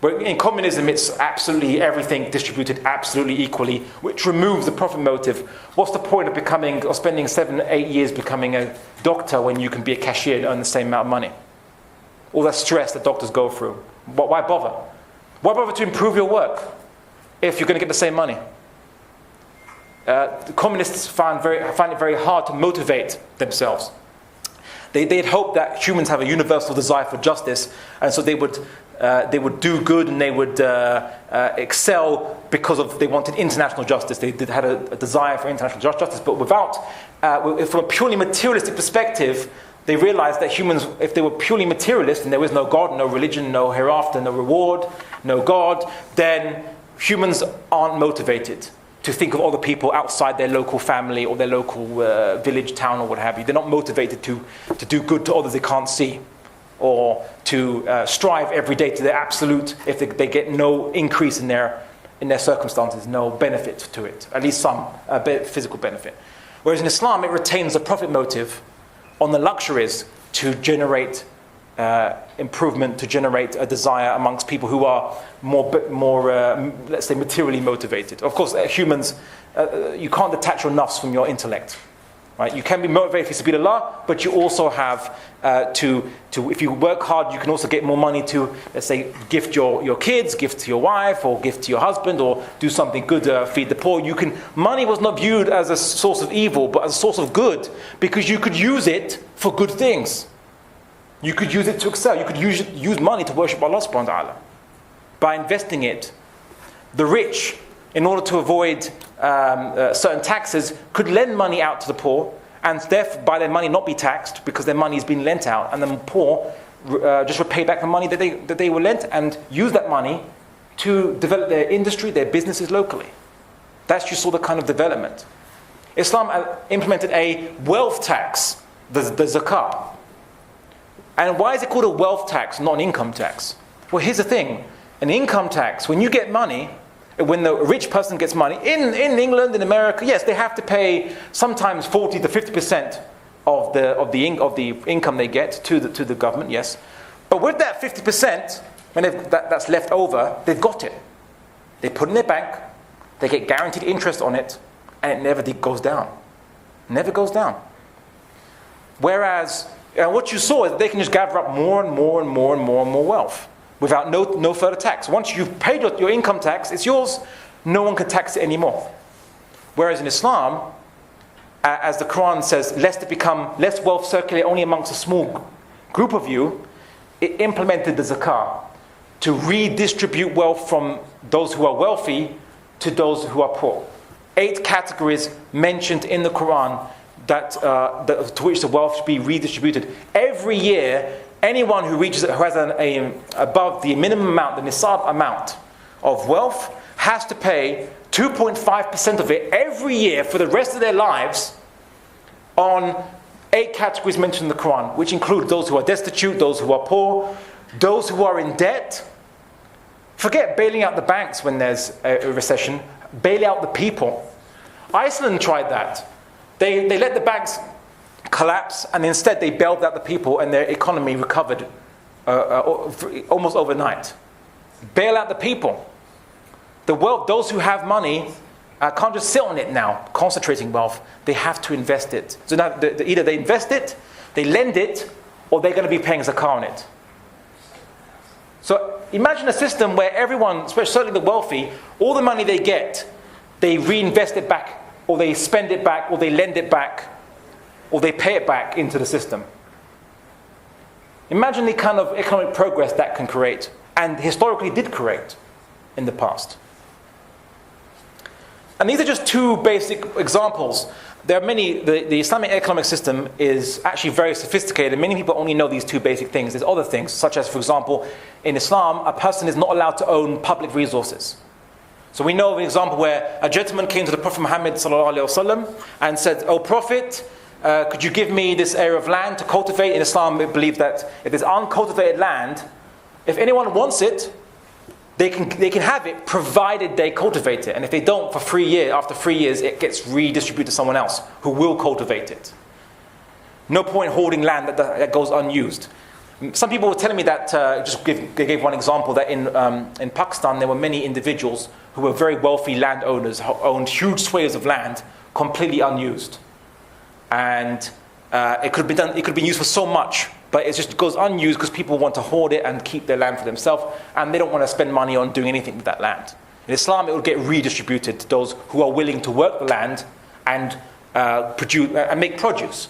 But in communism, it's absolutely everything distributed absolutely equally, which removes the profit motive. What's the point of spending 7-8 years becoming a doctor when you can be a cashier and earn the same amount of money? All that stress that doctors go through. Why bother? Why bother to improve your work if you're going to get the same money? The communists find it very hard to motivate themselves. They'd hope that humans have a universal desire for justice, and so they would they would do good and they would excel because they wanted international justice. They had a desire for international justice, but from a purely materialistic perspective, they realized that humans, if they were purely materialist and there was no God, no religion, no hereafter, no reward, no God, then humans aren't motivated to think of other people outside their local family or their local village, town, or what have you. They're not motivated to do good to others they can't see, or to strive every day to their absolute, if they get no increase in their circumstances, no benefit to it, at least some physical benefit. Whereas in Islam, it retains a profit motive on the luxuries to generate improvement, to generate a desire amongst people who are more let's say, materially motivated. Of course, humans, you can't detach your nafs from your intellect. Right? You can be motivated for sabilillah, but you also have to if you work hard, you can also get more money to, let's say, gift your kids, gift to your wife, or gift to your husband, or do something good, feed the poor. Money was not viewed as a source of evil, but as a source of good, because you could use it for good things. You could use it to excel. You could use money to worship Allah subhanahu wa ta'ala. By investing it, the rich, in order to avoid certain taxes, could lend money out to the poor, and therefore by their money not be taxed because their money is being lent out, and the poor just repay back the money that they were lent and use that money to develop their industry, their businesses locally. That's just sort of kind of development. Islam implemented a wealth tax, the zakah. And why is it called a wealth tax, not an income tax? Well, here's the thing. An income tax, when you get money, when the rich person gets money, in England, in America, yes, they have to pay sometimes 40 to 50% of the income they get to the government, yes. But with that 50%, when that's left over, they've got it. They put it in their bank, they get guaranteed interest on it, and it never goes down. Never goes down. Whereas, what you saw is that they can just gather up more and more and more and more and more wealth without no further tax. Once you've paid your income tax, it's yours. No one can tax it anymore. Whereas in Islam, as the Quran says, lest wealth circulate only amongst a small group of you, it implemented the zakah to redistribute wealth from those who are wealthy to those who are poor. 8 categories mentioned in the Quran to which the wealth should be redistributed. Every year, anyone who has above the minimum amount, the nisab amount of wealth, has to pay 2.5% of it every year for the rest of their lives on 8 categories mentioned in the Quran, which include those who are destitute, those who are poor, those who are in debt. Forget bailing out the banks when there's a recession. Bail out the people. Iceland tried that. They let the banks collapse, and instead they bailed out the people, and their economy recovered almost overnight. Bail out the people. The wealth, those who have money can't just sit on it now, concentrating wealth. They have to invest it. So now either they invest it, they lend it, or they're going to be paying zakah on it. So imagine a system where everyone, especially certainly the wealthy, all the money they get, they reinvest it back, or they spend it back, or they lend it back, or they pay it back into the system. Imagine the kind of economic progress that can create, and historically did create in the past. And these are just 2 basic examples. There are many. The Islamic economic system is actually very sophisticated. Many people only know these 2 basic things. There's other things, such as, for example, in Islam, a person is not allowed to own public resources. So we know of an example where a gentleman came to the Prophet Muhammad ﷺ and said, "O Prophet, could you give me this area of land to cultivate?" In Islam, we believe that if there's uncultivated land, if anyone wants it, they can have it, provided they cultivate it. And if they don't, after 3 years, it gets redistributed to someone else who will cultivate it. No point holding land that goes unused. Some people were telling me that, they gave one example, that in Pakistan there were many individuals who were very wealthy landowners, who owned huge swathes of land completely unused. And it could have been used for so much, but it just goes unused because people want to hoard it and keep their land for themselves, and they don't want to spend money on doing anything with that land. In Islam, it will get redistributed to those who are willing to work the land and produce and make produce.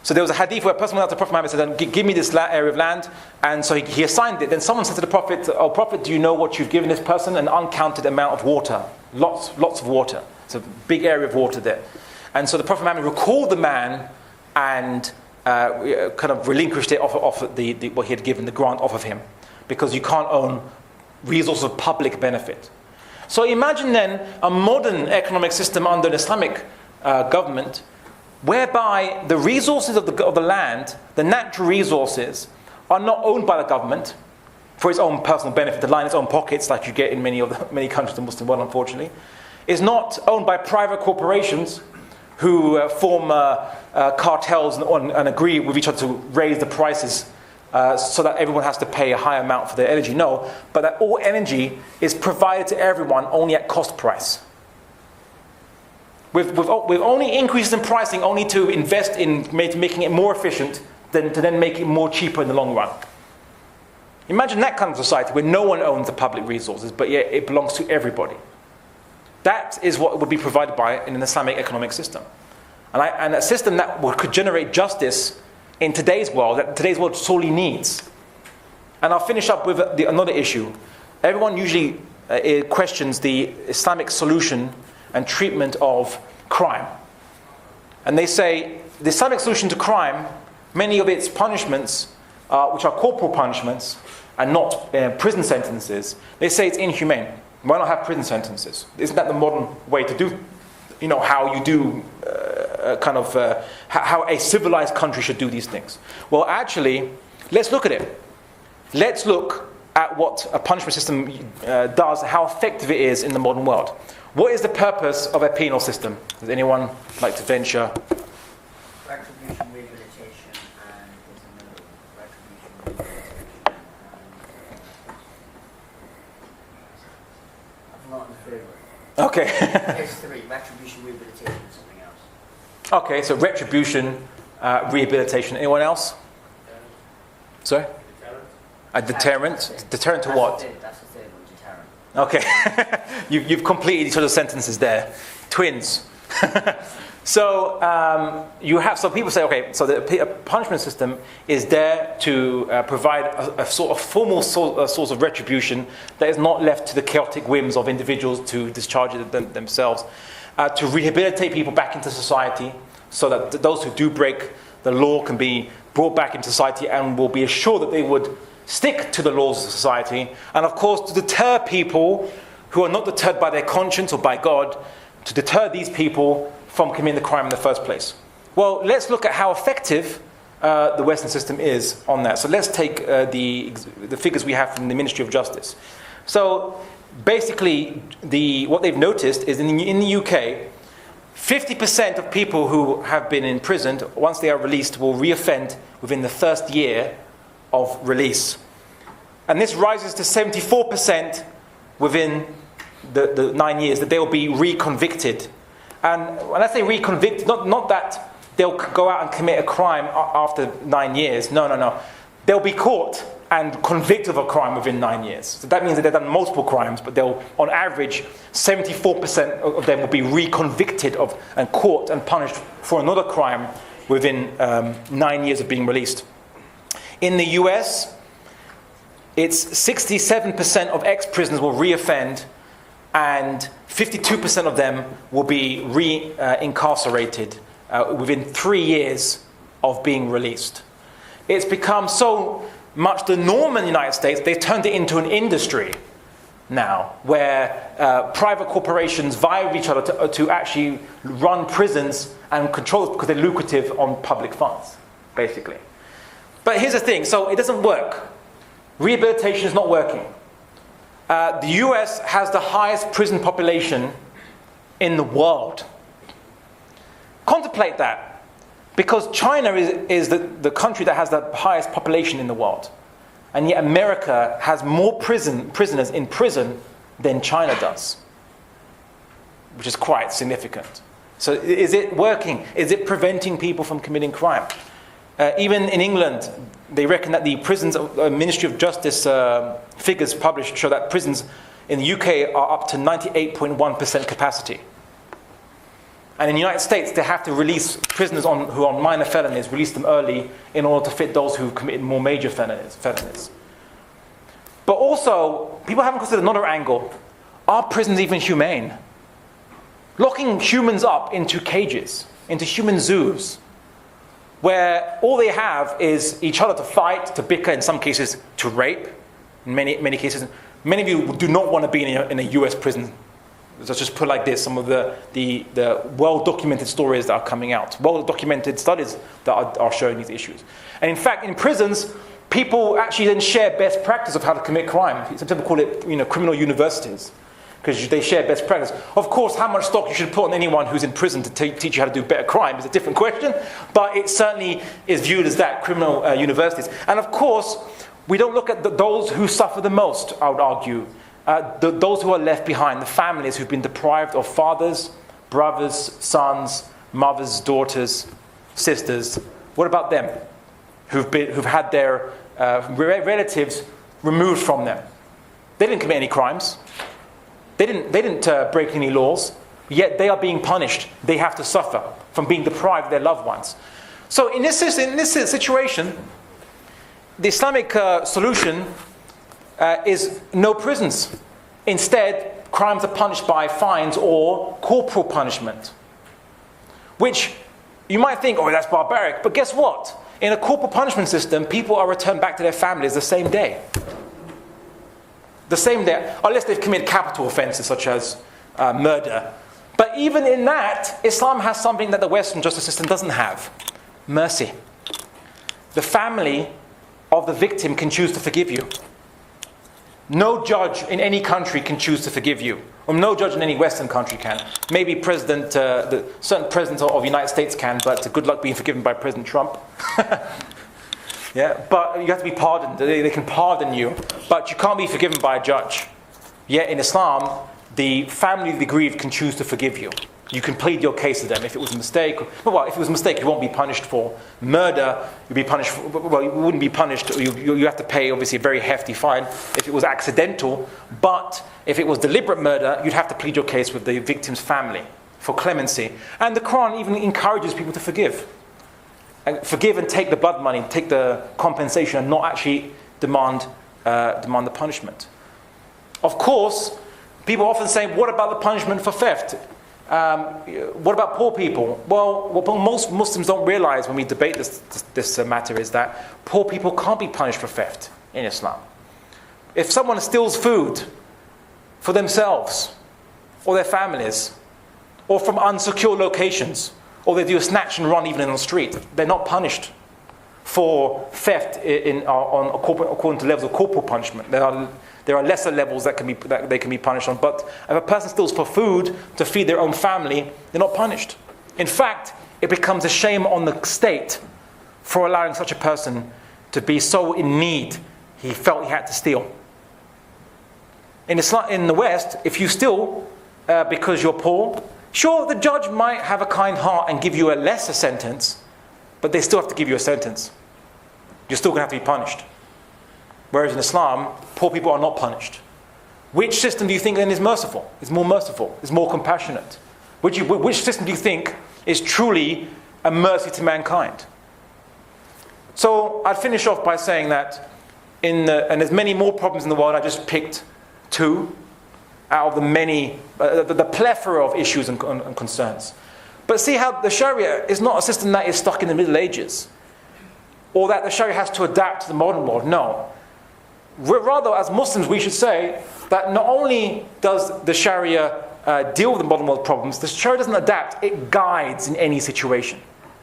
So there was a hadith where a person went up to Prophet Muhammad and said, give me this area of land. And so he assigned it. Then someone said to the Prophet, oh Prophet, do you know what you've given this person? An uncounted amount of water. Lots of water. It's a big area of water there. And so the Prophet Muhammad recalled the man and kind of relinquished it off what he had given, the grant off of him. Because you can't own resources of public benefit. So imagine then a modern economic system under an Islamic government whereby the resources of the land, the natural resources, are not owned by the government for its own personal benefit, to line its own pockets like you get in many countries in the Muslim world, unfortunately. Is not owned by private corporations who form cartels and agree with each other to raise the prices so that everyone has to pay a high amount for their energy. No, but that all energy is provided to everyone only at cost price. With only increases in pricing, only to invest in making it more efficient than to then make it more cheaper in the long run. Imagine that kind of society where no one owns the public resources, but yet it belongs to everybody. That is what would be provided by in an Islamic economic system. And a system that could generate justice in today's world, that today's world sorely needs. And I'll finish up with another issue. Everyone usually questions the Islamic solution and treatment of crime. And they say the Islamic solution to crime, many of its punishments, which are corporal punishments and not prison sentences, they say it's inhumane. Why not have prison sentences? Isn't that the modern way to do, how you do, how a civilized country should do these things? Well, actually, let's look at it. Let's look at what a punishment system does, how effective it is in the modern world. What is the purpose of a penal system? Does anyone like to venture? Retribution, rehabilitation, and there's another retribution, rehabilitation, I've forgotten the third one. Okay. There's three: retribution, rehabilitation, and something else. Okay, so retribution, rehabilitation. Anyone else? Sorry? A deterrent. Deterrent to what? That's the third one, deterrent. Okay, you've completed each other's sentences there. Twins. So people say, okay, so the punishment system is there to provide a sort of formal source of retribution that is not left to the chaotic whims of individuals to discharge it themselves, to rehabilitate people back into society so that those who do break the law can be brought back into society and will be assured that they would stick to the laws of society, and of course to deter people who are not deterred by their conscience or by God, to deter these people from committing the crime in the first place. Well, let's look at how effective the Western system is on that. So let's take the figures we have from the Ministry of Justice. So basically, what they've noticed is in the UK, 50% of people who have been imprisoned, once they are released, will reoffend within the first year of release. And this rises to 74% within the 9 years, that they will be reconvicted. And when I say reconvicted, not that they'll go out and commit a crime after 9 years. No. They'll be caught and convicted of a crime within 9 years. So that means that they've done multiple crimes, but they'll, on average, 74% of them will be reconvicted of and caught and punished for another crime within 9 years of being released. In the US, it's 67% of ex-prisoners will reoffend, and 52% of them will be re-incarcerated within 3 years of being released. It's become so much the norm in the United States, they've turned it into an industry now, where private corporations vie with each other to actually run prisons and control it because they're lucrative on public funds, basically. But here's the thing, so it doesn't work. Rehabilitation is not working. The US has the highest prison population in the world. Contemplate that. Because China is the country that has the highest population in the world. And yet America has more prisoners in prison than China does. Which is quite significant. So is it working? Is it preventing people from committing crime? Even in England, they reckon that the prisons, Ministry of Justice figures published show that prisons in the UK are up to 98.1% capacity. And in the United States, they have to release prisoners who are on minor felonies, release them early in order to fit those who committed more major felonies. But also, people haven't considered another angle. Are prisons even humane? Locking humans up into cages, into human zoos, where all they have is each other to fight, to bicker, in some cases to rape, in many cases. Many of you do not want to be in a US prison. Let's just put it like this, some of the well-documented stories that are coming out, well-documented studies that are showing these issues. And in fact, in prisons, people actually then share best practice of how to commit crime. Some people call it criminal universities, because they share best practice. Of course, how much stock you should put on anyone who's in prison to teach you how to do better crime is a different question, but it certainly is viewed as that, criminal universities. And of course, we don't look at those who suffer the most, I would argue. Those who are left behind, the families who've been deprived of fathers, brothers, sons, mothers, daughters, sisters. What about them? Who've had their relatives removed from them. They didn't commit any crimes. They didn't break any laws. Yet they are being punished. They have to suffer from being deprived of their loved ones. So in this situation, the Islamic solution is no prisons. Instead, crimes are punished by fines or corporal punishment. Which you might think, oh, that's barbaric. But guess what? In a corporal punishment system, people are returned back to their families the same day. The same day, unless they've committed capital offenses such as murder. But even in that, Islam has something that the Western justice system doesn't have. Mercy. The family of the victim can choose to forgive you. No judge in any country can choose to forgive you. Or no judge in any Western country can. Maybe certain presidents of the United States can, but good luck being forgiven by President Trump. Yeah, but you have to be pardoned. They can pardon you, but you can't be forgiven by a judge. Yet in Islam, the family of the grieved can choose to forgive you. You can plead your case to them. If it was a mistake, if it was a mistake, you won't be punished for murder. You'd be punished for, you wouldn't be punished. You have to pay, obviously, a very hefty fine if it was accidental. But if it was deliberate murder, you'd have to plead your case with the victim's family for clemency. And the Quran even encourages people to forgive. Forgive and take the blood money, take the compensation, and not actually demand the punishment. Of course, people often say, what about the punishment for theft? What about poor people? Well, what most Muslims don't realize when we debate this matter is that poor people can't be punished for theft in Islam. If someone steals food for themselves or their families, or from unsecure locations, or they do a snatch and run even in the street, they're not punished for theft according to levels of corporal punishment. There are lesser levels that they can be punished on. But if a person steals for food to feed their own family, they're not punished. In fact, it becomes a shame on the state for allowing such a person to be so in need, he felt he had to steal. In the West, if you steal because you're poor, sure, the judge might have a kind heart and give you a lesser sentence, but they still have to give you a sentence. You're still going to have to be punished. Whereas in Islam, poor people are not punished. Which system do you think then is merciful? Is more merciful? Is more compassionate? Which system do you think is truly a mercy to mankind? So I'd finish off by saying that and there's many more problems in the world. I just picked two out of the many, the plethora of issues and concerns. But see how the Sharia is not a system that is stuck in the Middle Ages, or that the Sharia has to adapt to the modern world. No. Rather, as Muslims, we should say that not only does the Sharia deal with the modern world problems, the Sharia doesn't adapt, it guides in any situation.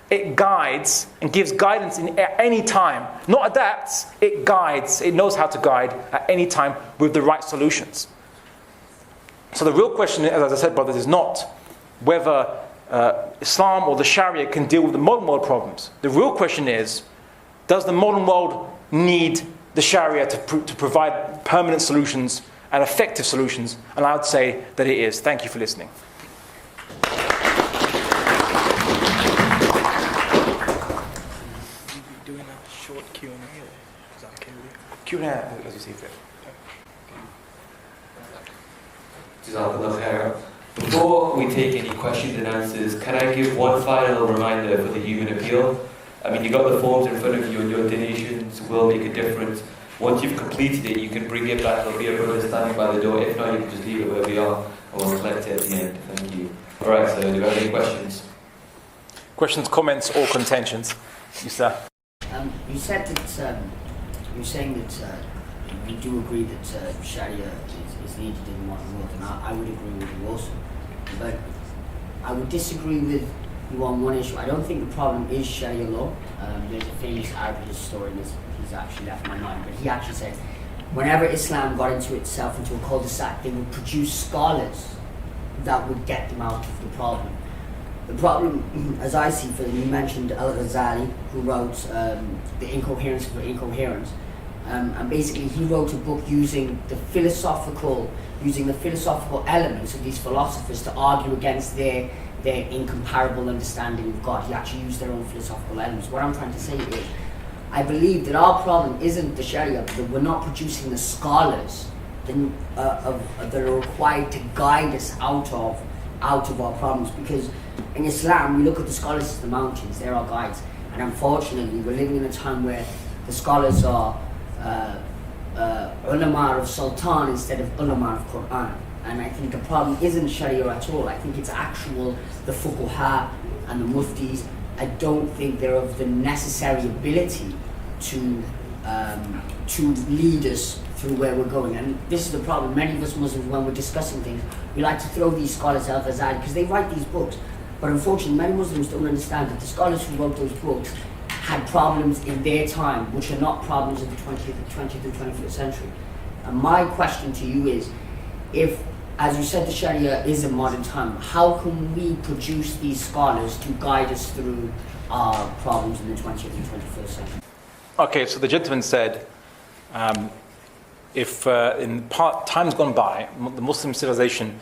It guides and gives guidance at any time. Not adapts, it guides. It knows how to guide at any time with the right solutions. So the real question, as I said, brothers, is not whether Islam or the Sharia can deal with the modern world problems. The real question is, does the modern world need the Sharia to provide permanent solutions and effective solutions? And I would say that it is. Thank you for listening. Doing a short Q&A. Is that okay with you? Q&A, as you see fit. Jazakallah khair. Before we take any questions and answers, can I give one final reminder for the human appeal? I mean, you've got the forms in front of you and your donations will make a difference. Once you've completed it, you can bring it back. There'll be a brother standing by the door. If not, you can just leave it where we are and we'll collect it at the end. Thank you. All right, so do you have any questions? Questions, comments, or contentions? You, sir. You said that you're saying that you do agree that Sharia is needed in the modern world, and I would agree with you also. But I would disagree with you on one issue. I don't think the problem is Sharia law. There's a famous Arabic historian, he's actually left my mind, but he actually said whenever Islam got into itself into a cul-de-sac, they would produce scholars that would get them out of the problem. The problem, as I see it, you mentioned Al-Ghazali, who wrote The Incoherence of the Incoherent, and basically he wrote a book using the philosophical elements of these philosophers to argue against their incomparable understanding of God. He actually used their own philosophical elements. What I'm trying to say is, I believe that our problem isn't the Sharia, but that we're not producing the scholars that are required to guide us out of our problems. Because in Islam, we look at the scholars as the mountains, they're our guides. And unfortunately, we're living in a time where the scholars are ulama of Sultan instead of ulama of Quran. And I think the problem isn't Sharia at all. I think it's the fuqaha and the muftis. I don't think they're of the necessary ability to lead us through where we're going. And this is the problem. Many of us Muslims, when we're discussing things, we like to throw these scholars Al-Ghazali because they write these books. But unfortunately, many Muslims don't understand that the scholars who wrote those books had problems in their time, which are not problems of the 20th and 21st century. And my question to you is, if, as you said, the Sharia is a modern time, how can we produce these scholars to guide us through our problems in the 20th and 21st century? Okay, so the gentleman said, if in times gone by, the Muslim civilization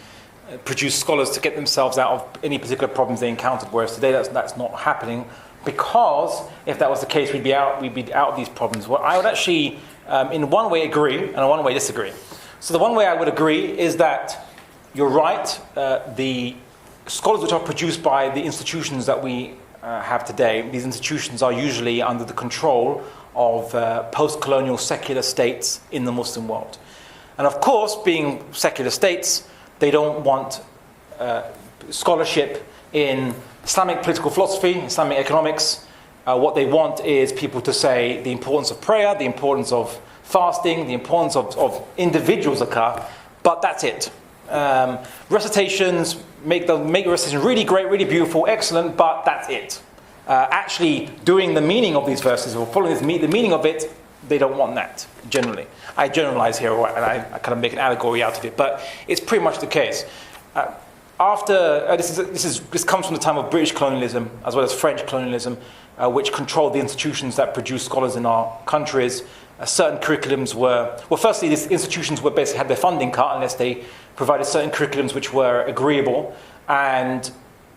produced scholars to get themselves out of any particular problems they encountered, whereas today that's not happening, because if that was the case, we'd be out of these problems. Well, I would actually, in one way, agree, and in one way, disagree. So the one way I would agree is that you're right. The scholars which are produced by the institutions that we have today, these institutions are usually under the control of post-colonial secular states in the Muslim world. And of course, being secular states, they don't want scholarship in Islamic political philosophy, Islamic economics. What they want is people to say the importance of prayer, the importance of fasting, the importance of individual zakah, but that's it. Recitations, make the recitation really great, really beautiful, excellent, but that's it. Actually doing the meaning of these verses or following the meaning of it, they don't want that, generally. I generalize here, and I kind of make an allegory out of it, but it's pretty much the case. This comes from the time of British colonialism as well as French colonialism, which controlled the institutions that produced scholars in our countries. Certain curriculums firstly, these institutions basically had their funding cut unless they provided certain curriculums which were agreeable, and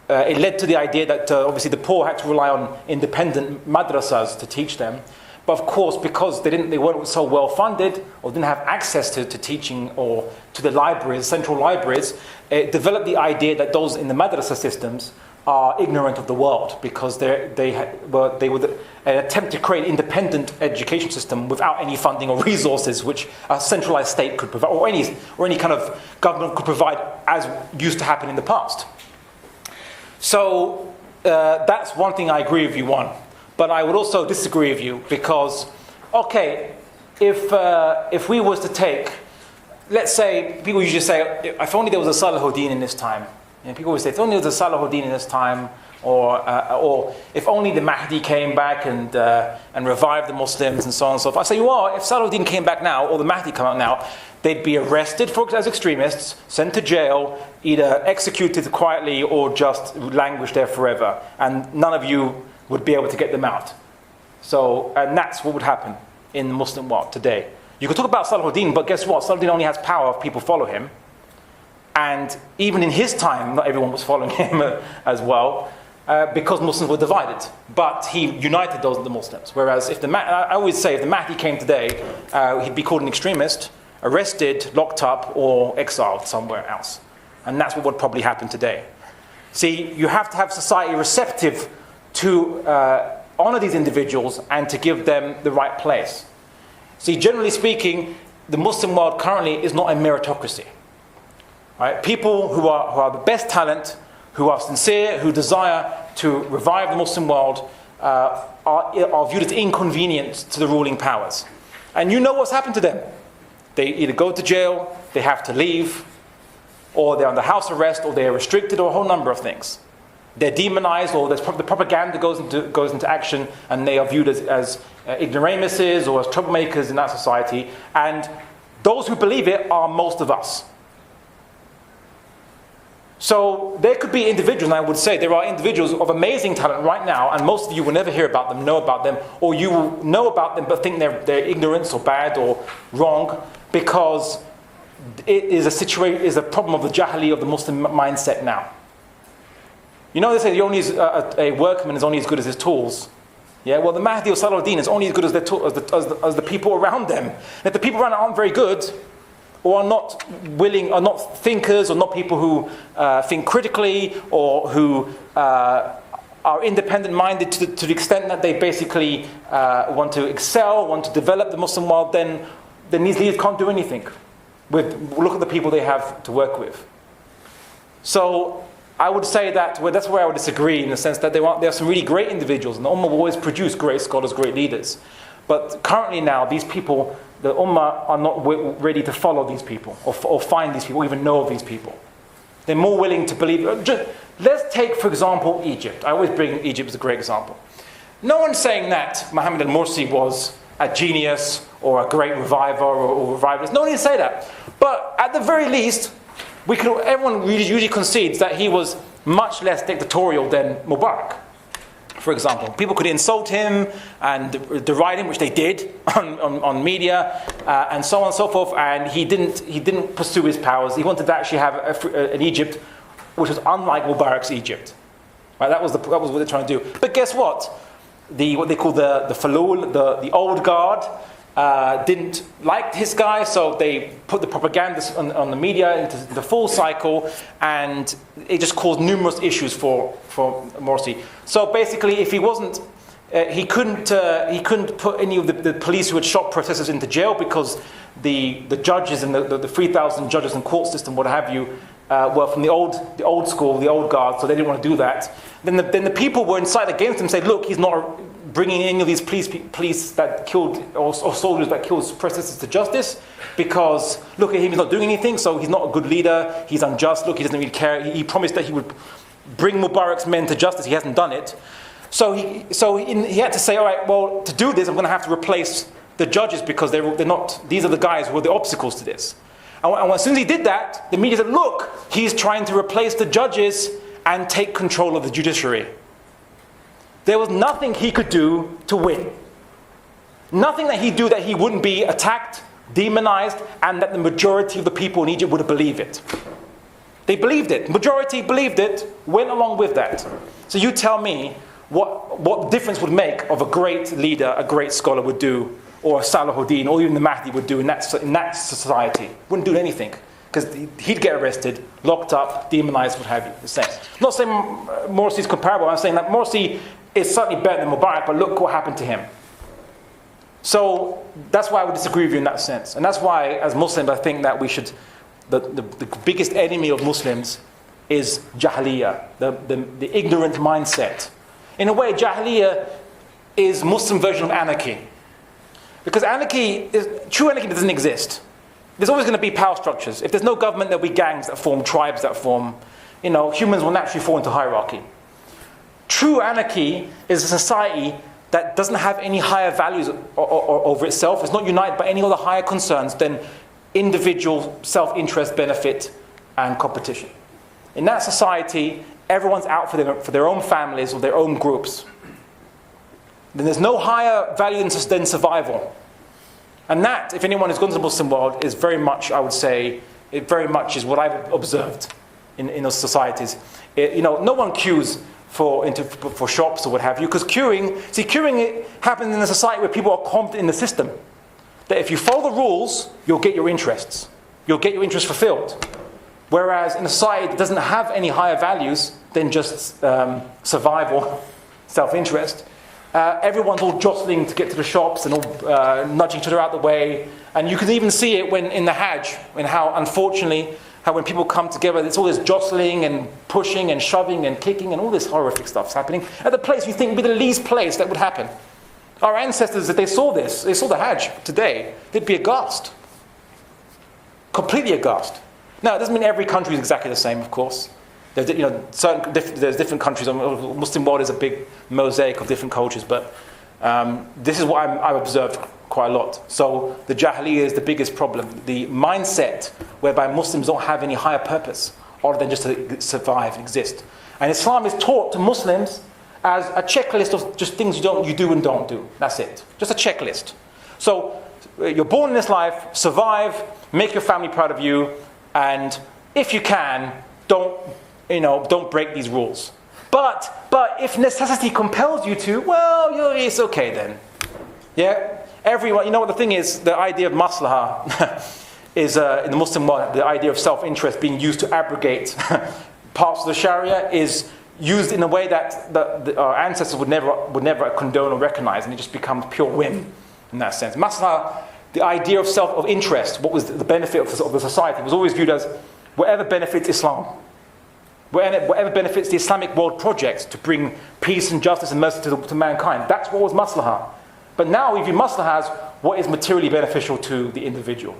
it led to the idea that obviously the poor had to rely on independent madrasas to teach them. But of course, because they weren't so well funded or didn't have access to teaching or to the libraries, central libraries, it developed the idea that those in the madrasa systems are ignorant of the world, because they would attempt to create an independent education system without any funding or resources which a centralized state could provide, or any kind of government could provide, as used to happen in the past. So that's one thing I agree with you on. But I would also disagree with you because, okay, if we was to take, let's say, people usually say, if only there was a Salahuddin in this time. And people would say, if only there was a Salahuddin in this time, or if only the Mahdi came back and revived the Muslims and so on and so forth. I say, well, if Salahuddin came back now, or the Mahdi come out now, they'd be arrested as extremists, sent to jail, either executed quietly or just languish there forever. And none of you would be able to get them out. And that's what would happen in the Muslim world today. You could talk about Salahuddin, but guess what? Salahuddin only has power if people follow him. And even in his time, not everyone was following him as well, because Muslims were divided. But he united the Muslims. Whereas I always say, if the Mahdi came today, he'd be called an extremist, arrested, locked up, or exiled somewhere else. And that's what would probably happen today. See, you have to have society receptive to honor these individuals and to give them the right place. See, generally speaking, the Muslim world currently is not a meritocracy. Right? People who are the best talent, who are sincere, who desire to revive the Muslim world, are viewed as inconvenient to the ruling powers. And you know what's happened to them. They either go to jail, they have to leave, or they're under house arrest, or they're restricted, or a whole number of things. They're demonized, or the propaganda goes into action, and they are viewed as ignoramuses or as troublemakers in that society. And those who believe it are most of us. So there could be individuals, and I would say there are individuals of amazing talent right now, and most of you will never hear about them, know about them, or you will know about them but think they're ignorant or bad or wrong, because it is a problem of the jahili of the Muslim mindset now. You know, they say a workman is only as good as his tools. Yeah, well, the Mahdi or Salahuddin is only as good as the people around them. And if the people around them aren't very good, or are not willing, are not thinkers, or not people who think critically, or who are independent-minded to the extent that they basically want to excel, want to develop the Muslim world, then these leaders can't do anything. Look at the people they have to work with. So I would say that's where I would disagree, in the sense that there are some really great individuals, and the Ummah will always produce great scholars, great leaders. But currently now, these people, the Ummah are not ready to follow these people, or find these people, or even know of these people. They're more willing to believe. Let's take, for example, Egypt. I always bring Egypt as a great example. No one's saying that Mohammed al-Morsi was a genius, or a great reviver, or revivalist. No one can say that. But at the very least, everyone usually concedes that he was much less dictatorial than Mubarak, for example. People could insult him and deride him, which they did on media, and so on and so forth, and he didn't pursue his powers. He wanted to actually have an Egypt which was unlike Mubarak's Egypt. Right? That was what they're trying to do. But guess what? What they call the Falul, the old guard, didn't like his guy, so they put the propaganda on the media into the full cycle, and it just caused numerous issues for Morsi. So basically, if he wasn't, he couldn't put any of the police who had shot protesters into jail, because the judges and the 3,000 judges and court system, what have you, were from the old school, the old guard, so they didn't want to do that. Then the people were incited against him, said, look, he's not bringing any of these police that killed, or soldiers that killed protesters to justice, because look at him, he's not doing anything, so he's not a good leader, he's unjust, look, he doesn't really care. He promised that he would bring Mubarak's men to justice, he hasn't done it. So he had to say, all right, well, to do this, I'm going to have to replace the judges, because they're not, these are the guys who are the obstacles to this. And as soon as he did that, the media said, look, he's trying to replace the judges and take control of the judiciary. There was nothing he could do to win. Nothing that he'd do that he wouldn't be attacked, demonized, and that the majority of the people in Egypt would believe it. They believed it. Majority believed it, went along with that. So you tell me what difference would make of a great leader, a great scholar would do, or Salahuddin, or even the Mahdi would do in that society. Wouldn't do anything. Because he'd get arrested, locked up, demonized, what have you. The same. I'm not saying Morsi's comparable. I'm saying that Morsi is certainly better than Mubarak, but look what happened to him. So that's why I would disagree with you in that sense. And that's why, as Muslims, I think that we should, the biggest enemy of Muslims is Jahiliyyah, the ignorant mindset. In a way, Jahiliyyah is Muslim version of anarchy. Because true anarchy doesn't exist. There's always going to be power structures. If there's no government, there'll be gangs that form, tribes that form. Humans will naturally fall into hierarchy. True anarchy is a society that doesn't have any higher values over itself. It's not united by any other higher concerns than individual self-interest, benefit, and competition. In that society, everyone's out for their own families or their own groups. Then there's no higher value than survival. And that, if anyone has gone to the Muslim world, is very much, I would say, it very much is what I've observed in those societies. No one queues for shops or what have you, because queuing happens in a society where people are confident in the system. That if you follow the rules, you'll get your interests. You'll get your interests fulfilled. Whereas in a society that doesn't have any higher values than just survival, self-interest, everyone's all jostling to get to the shops and all nudging each other out the way. And you can even see it when in the Hajj, in how, unfortunately, how when people come together, there's all this jostling and pushing and shoving and kicking and all this horrific stuff's happening at the place you think would be the least place that would happen. Our ancestors, if they saw this, they saw the Hajj today, they'd be aghast. Completely aghast. Now, it doesn't mean every country is exactly the same, of course. There's, there's different countries. The Muslim world is a big mosaic of different cultures, but this is what I've observed quite a lot. So the Jahiliyyah is the biggest problem. The mindset whereby Muslims don't have any higher purpose other than just to survive and exist. And Islam is taught to Muslims as a checklist of just things you do and don't do. That's it. Just a checklist. So you're born in this life, survive, make your family proud of you, and if you can, don't break these rules. But if necessity compels you to, well, it's okay then. Yeah? Everyone, you know what the thing is, the idea of maslahah is, in the Muslim world, the idea of self-interest being used to abrogate parts of the Sharia is used in a way that our ancestors would never condone or recognize, and it just becomes pure whim in that sense. Maslahah, the idea of self-interest, what was the benefit of the society, was always viewed as whatever benefits Islam. Whatever benefits the Islamic world project to bring peace and justice and mercy to mankind. That's what was maslahah. But now we view maslahah as what is materially beneficial to the individual,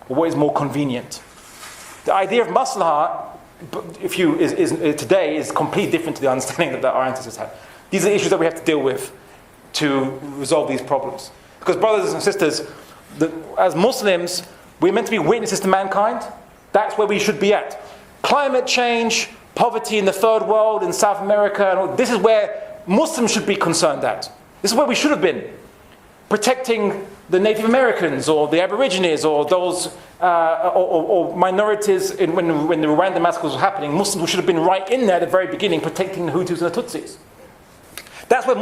or what is more convenient. The idea of maslahah, today is completely different to the understanding that our ancestors had. These are issues that we have to deal with to resolve these problems. Because brothers and sisters, as Muslims, we're meant to be witnesses to mankind. That's where we should be at. Climate change, poverty in the third world, in South America, and this is where Muslims should be concerned at. This is where we should have been. Protecting the Native Americans or the Aborigines or those or minorities when the Rwanda massacres were happening. Muslims should have been right in there at the very beginning, protecting the Hutus and the Tutsis. That's where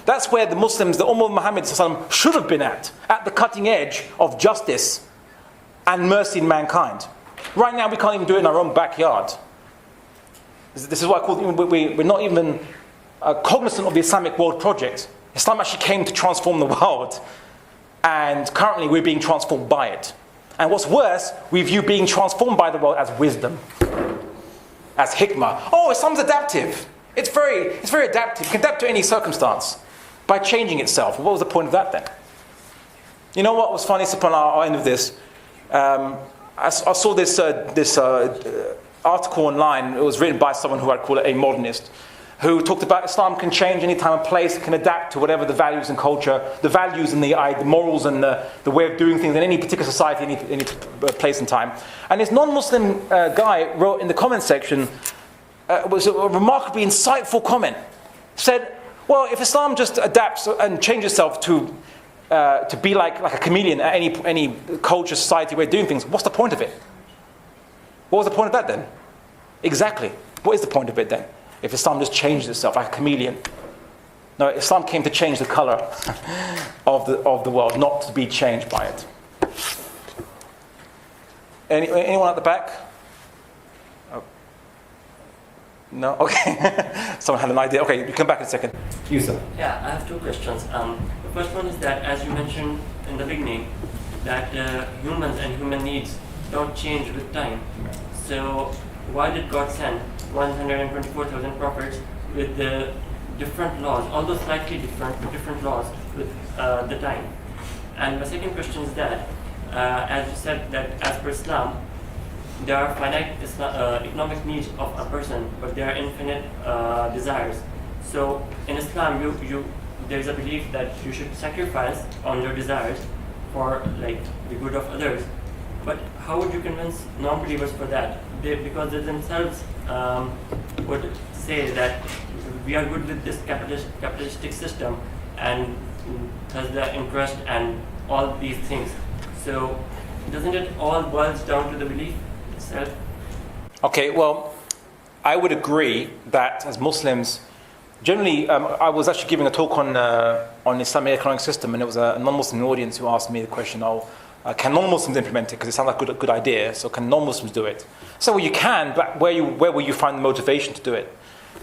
that's where the Muslims, the Ummah of Muhammad should have been at the cutting edge of justice and mercy in mankind. Right now we can't even do it in our own backyard. This is what I call, we're not even cognizant of the Islamic world project. Islam actually came to transform the world, and currently we're being transformed by it. And what's worse, we view being transformed by the world as wisdom, as hikmah. Oh, Islam's adaptive. It's very adaptive. It can adapt to any circumstance by changing itself. What was the point of that then? You know what was funny, upon our end of this? I saw this article online. It was written by someone who I'd call a modernist, who talked about Islam can change any time and place, it can adapt to whatever the values and culture, the values and the morals and the way of doing things in any particular society, any place and time. And this non-Muslim guy wrote in the comment section, was a remarkably insightful comment. Said, well, if Islam just adapts and changes itself to be like a chameleon at any culture, society way of doing things, what's the point of it? What was the point of that then? Exactly. What is the point of it then? If Islam just changes itself like a chameleon. No, Islam came to change the color of the world, not to be changed by it. Anyone at the back? Oh. No? Okay. Someone had an idea. Okay, you come back in a second. You, sir. Yeah, I have two questions. The first one is that, as you mentioned in the beginning, that humans and human needs don't change with time. So why did God send 124,000 prophets with the different laws, although slightly different laws with the time? And my second question is that, as you said, that as per Islam, there are finite economic needs of a person, but there are infinite desires. So in Islam, there is a belief that you should sacrifice on your desires for the good of others. But how would you convince non-believers for that? Because they themselves would say that we are good with this capitalistic system, and thus the interest and all these things. So doesn't it all boils down to the belief itself? Okay, well, I would agree that as Muslims, generally, I was actually giving a talk on the Islamic economic system, and it was a non-Muslim audience who asked me the question, Can non-Muslims implement it? Because it sounds like a good idea. So can non-Muslims do it? So well, you can, but where will you find the motivation to do it?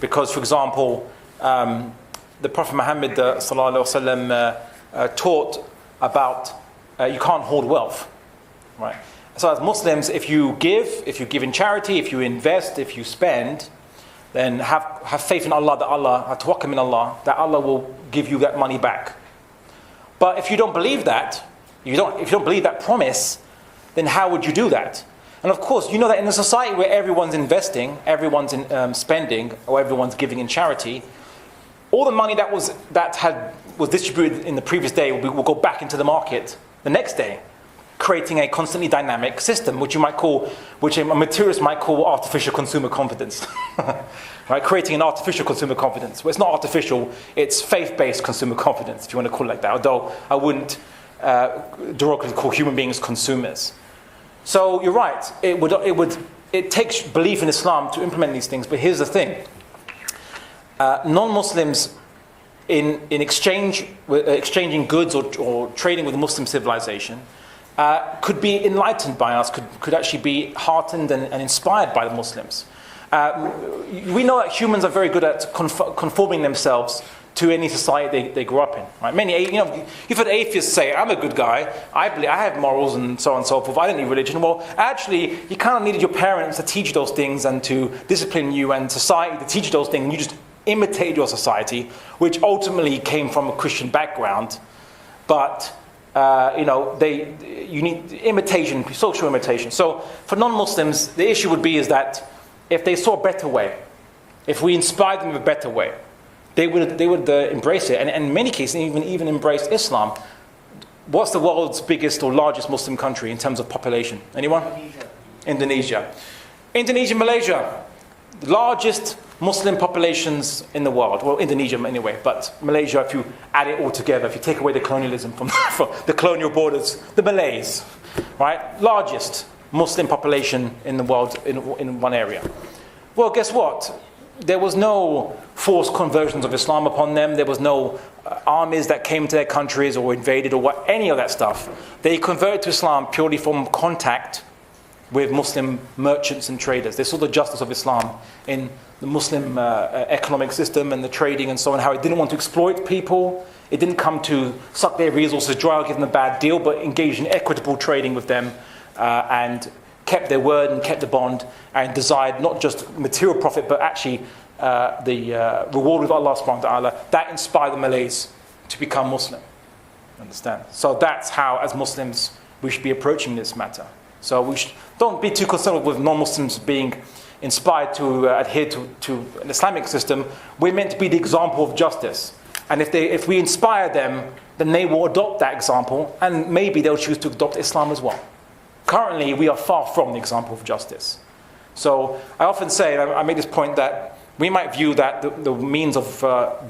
Because, for example, the Prophet Muhammad sallallahu alaihi wasallam taught about you can't hoard wealth, right? So as Muslims, if you give in charity, if you invest, if you spend, then have faith in Allah, tawakkul in Allah, that Allah will give you that money back. But if you don't believe that, if you don't believe that promise, then how would you do that? And of course, you know that in a society where everyone's investing, everyone's spending, or everyone's giving in charity, all the money that was distributed in the previous day will go back into the market the next day, creating a constantly dynamic system, which a materialist might call artificial consumer confidence. Right? Creating an artificial consumer confidence. Well, it's not artificial, it's faith-based consumer confidence, if you want to call it like that, although I wouldn't derogatively call human beings consumers. So you're right, it takes belief in Islam to implement these things, but here's the thing. Non-Muslims in exchanging goods or trading with the Muslim civilization could be enlightened by us, could actually be heartened and inspired by the Muslims. We know that humans are very good at conforming themselves to any society they grew up in. Right? You've heard atheists say, "I'm a good guy. I have morals and so on and so forth. I don't need religion." Well, actually, you kind of needed your parents to teach you those things and to discipline you, and society to teach you those things. And you just imitated your society, which ultimately came from a Christian background. But you need imitation, social imitation. So for non-Muslims, the issue would be is that if they saw a better way, if we inspired them with a better way, they would embrace it, and in many cases even embrace Islam. What's the world's biggest or largest Muslim country in terms of population? Anyone? Indonesia, Malaysia, the largest Muslim populations in the world. Well, Indonesia anyway, but Malaysia, if you add it all together, if you take away the colonialism from the colonial borders, the Malays, right? Largest Muslim population in the world in one area. Well, guess what? There was no forced conversions of Islam upon them. There was no armies that came to their countries or invaded or any of that stuff. They converted to Islam purely from contact with Muslim merchants and traders. They saw the justice of Islam in the Muslim economic system and the trading and so on, how it didn't want to exploit people. It didn't come to suck their resources dry or give them a bad deal, but engaged in equitable trading with them and kept their word and kept the bond and desired not just material profit, but actually the reward with Allah subhanahu wa ta'ala. That inspired the Malays to become Muslim. Understand? So that's how, as Muslims, we should be approaching this matter. So don't be too concerned with non-Muslims being inspired to adhere to an Islamic system. We're meant to be the example of justice. And if we inspire them, then they will adopt that example, and maybe they'll choose to adopt Islam as well. Currently, we are far from the example of justice. So I often say, and I make this point, that we might view that the means of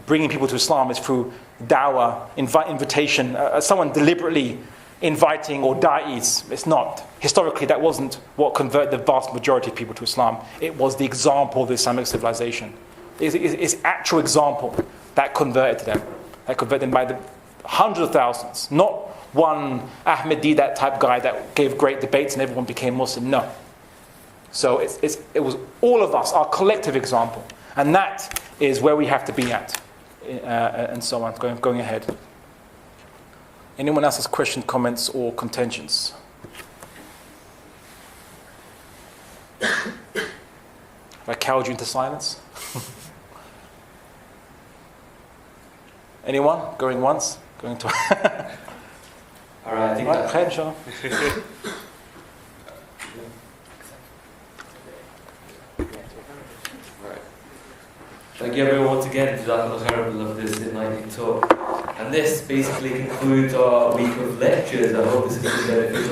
bringing people to Islam is through da'wah, invitation, someone deliberately inviting or da'is. It's not. Historically, that wasn't what converted the vast majority of people to Islam. It was the example of the Islamic civilization. It's actual example that converted them. That converted them by the hundreds of thousands. Not one Ahmadi, that type guy that gave great debates and everyone became Muslim. No. So it was all of us, our collective example. And that is where we have to be at. And so on, going ahead. Anyone else has questions, comments, or contentions? Have I cowed you into silence? Anyone? Going once? Going twice? All right, I think right, khair, inshallah. Thank you everyone once again. Jazakallah khairan. We love this enlightening talk. And this basically concludes our week of lectures. I hope this has been beneficial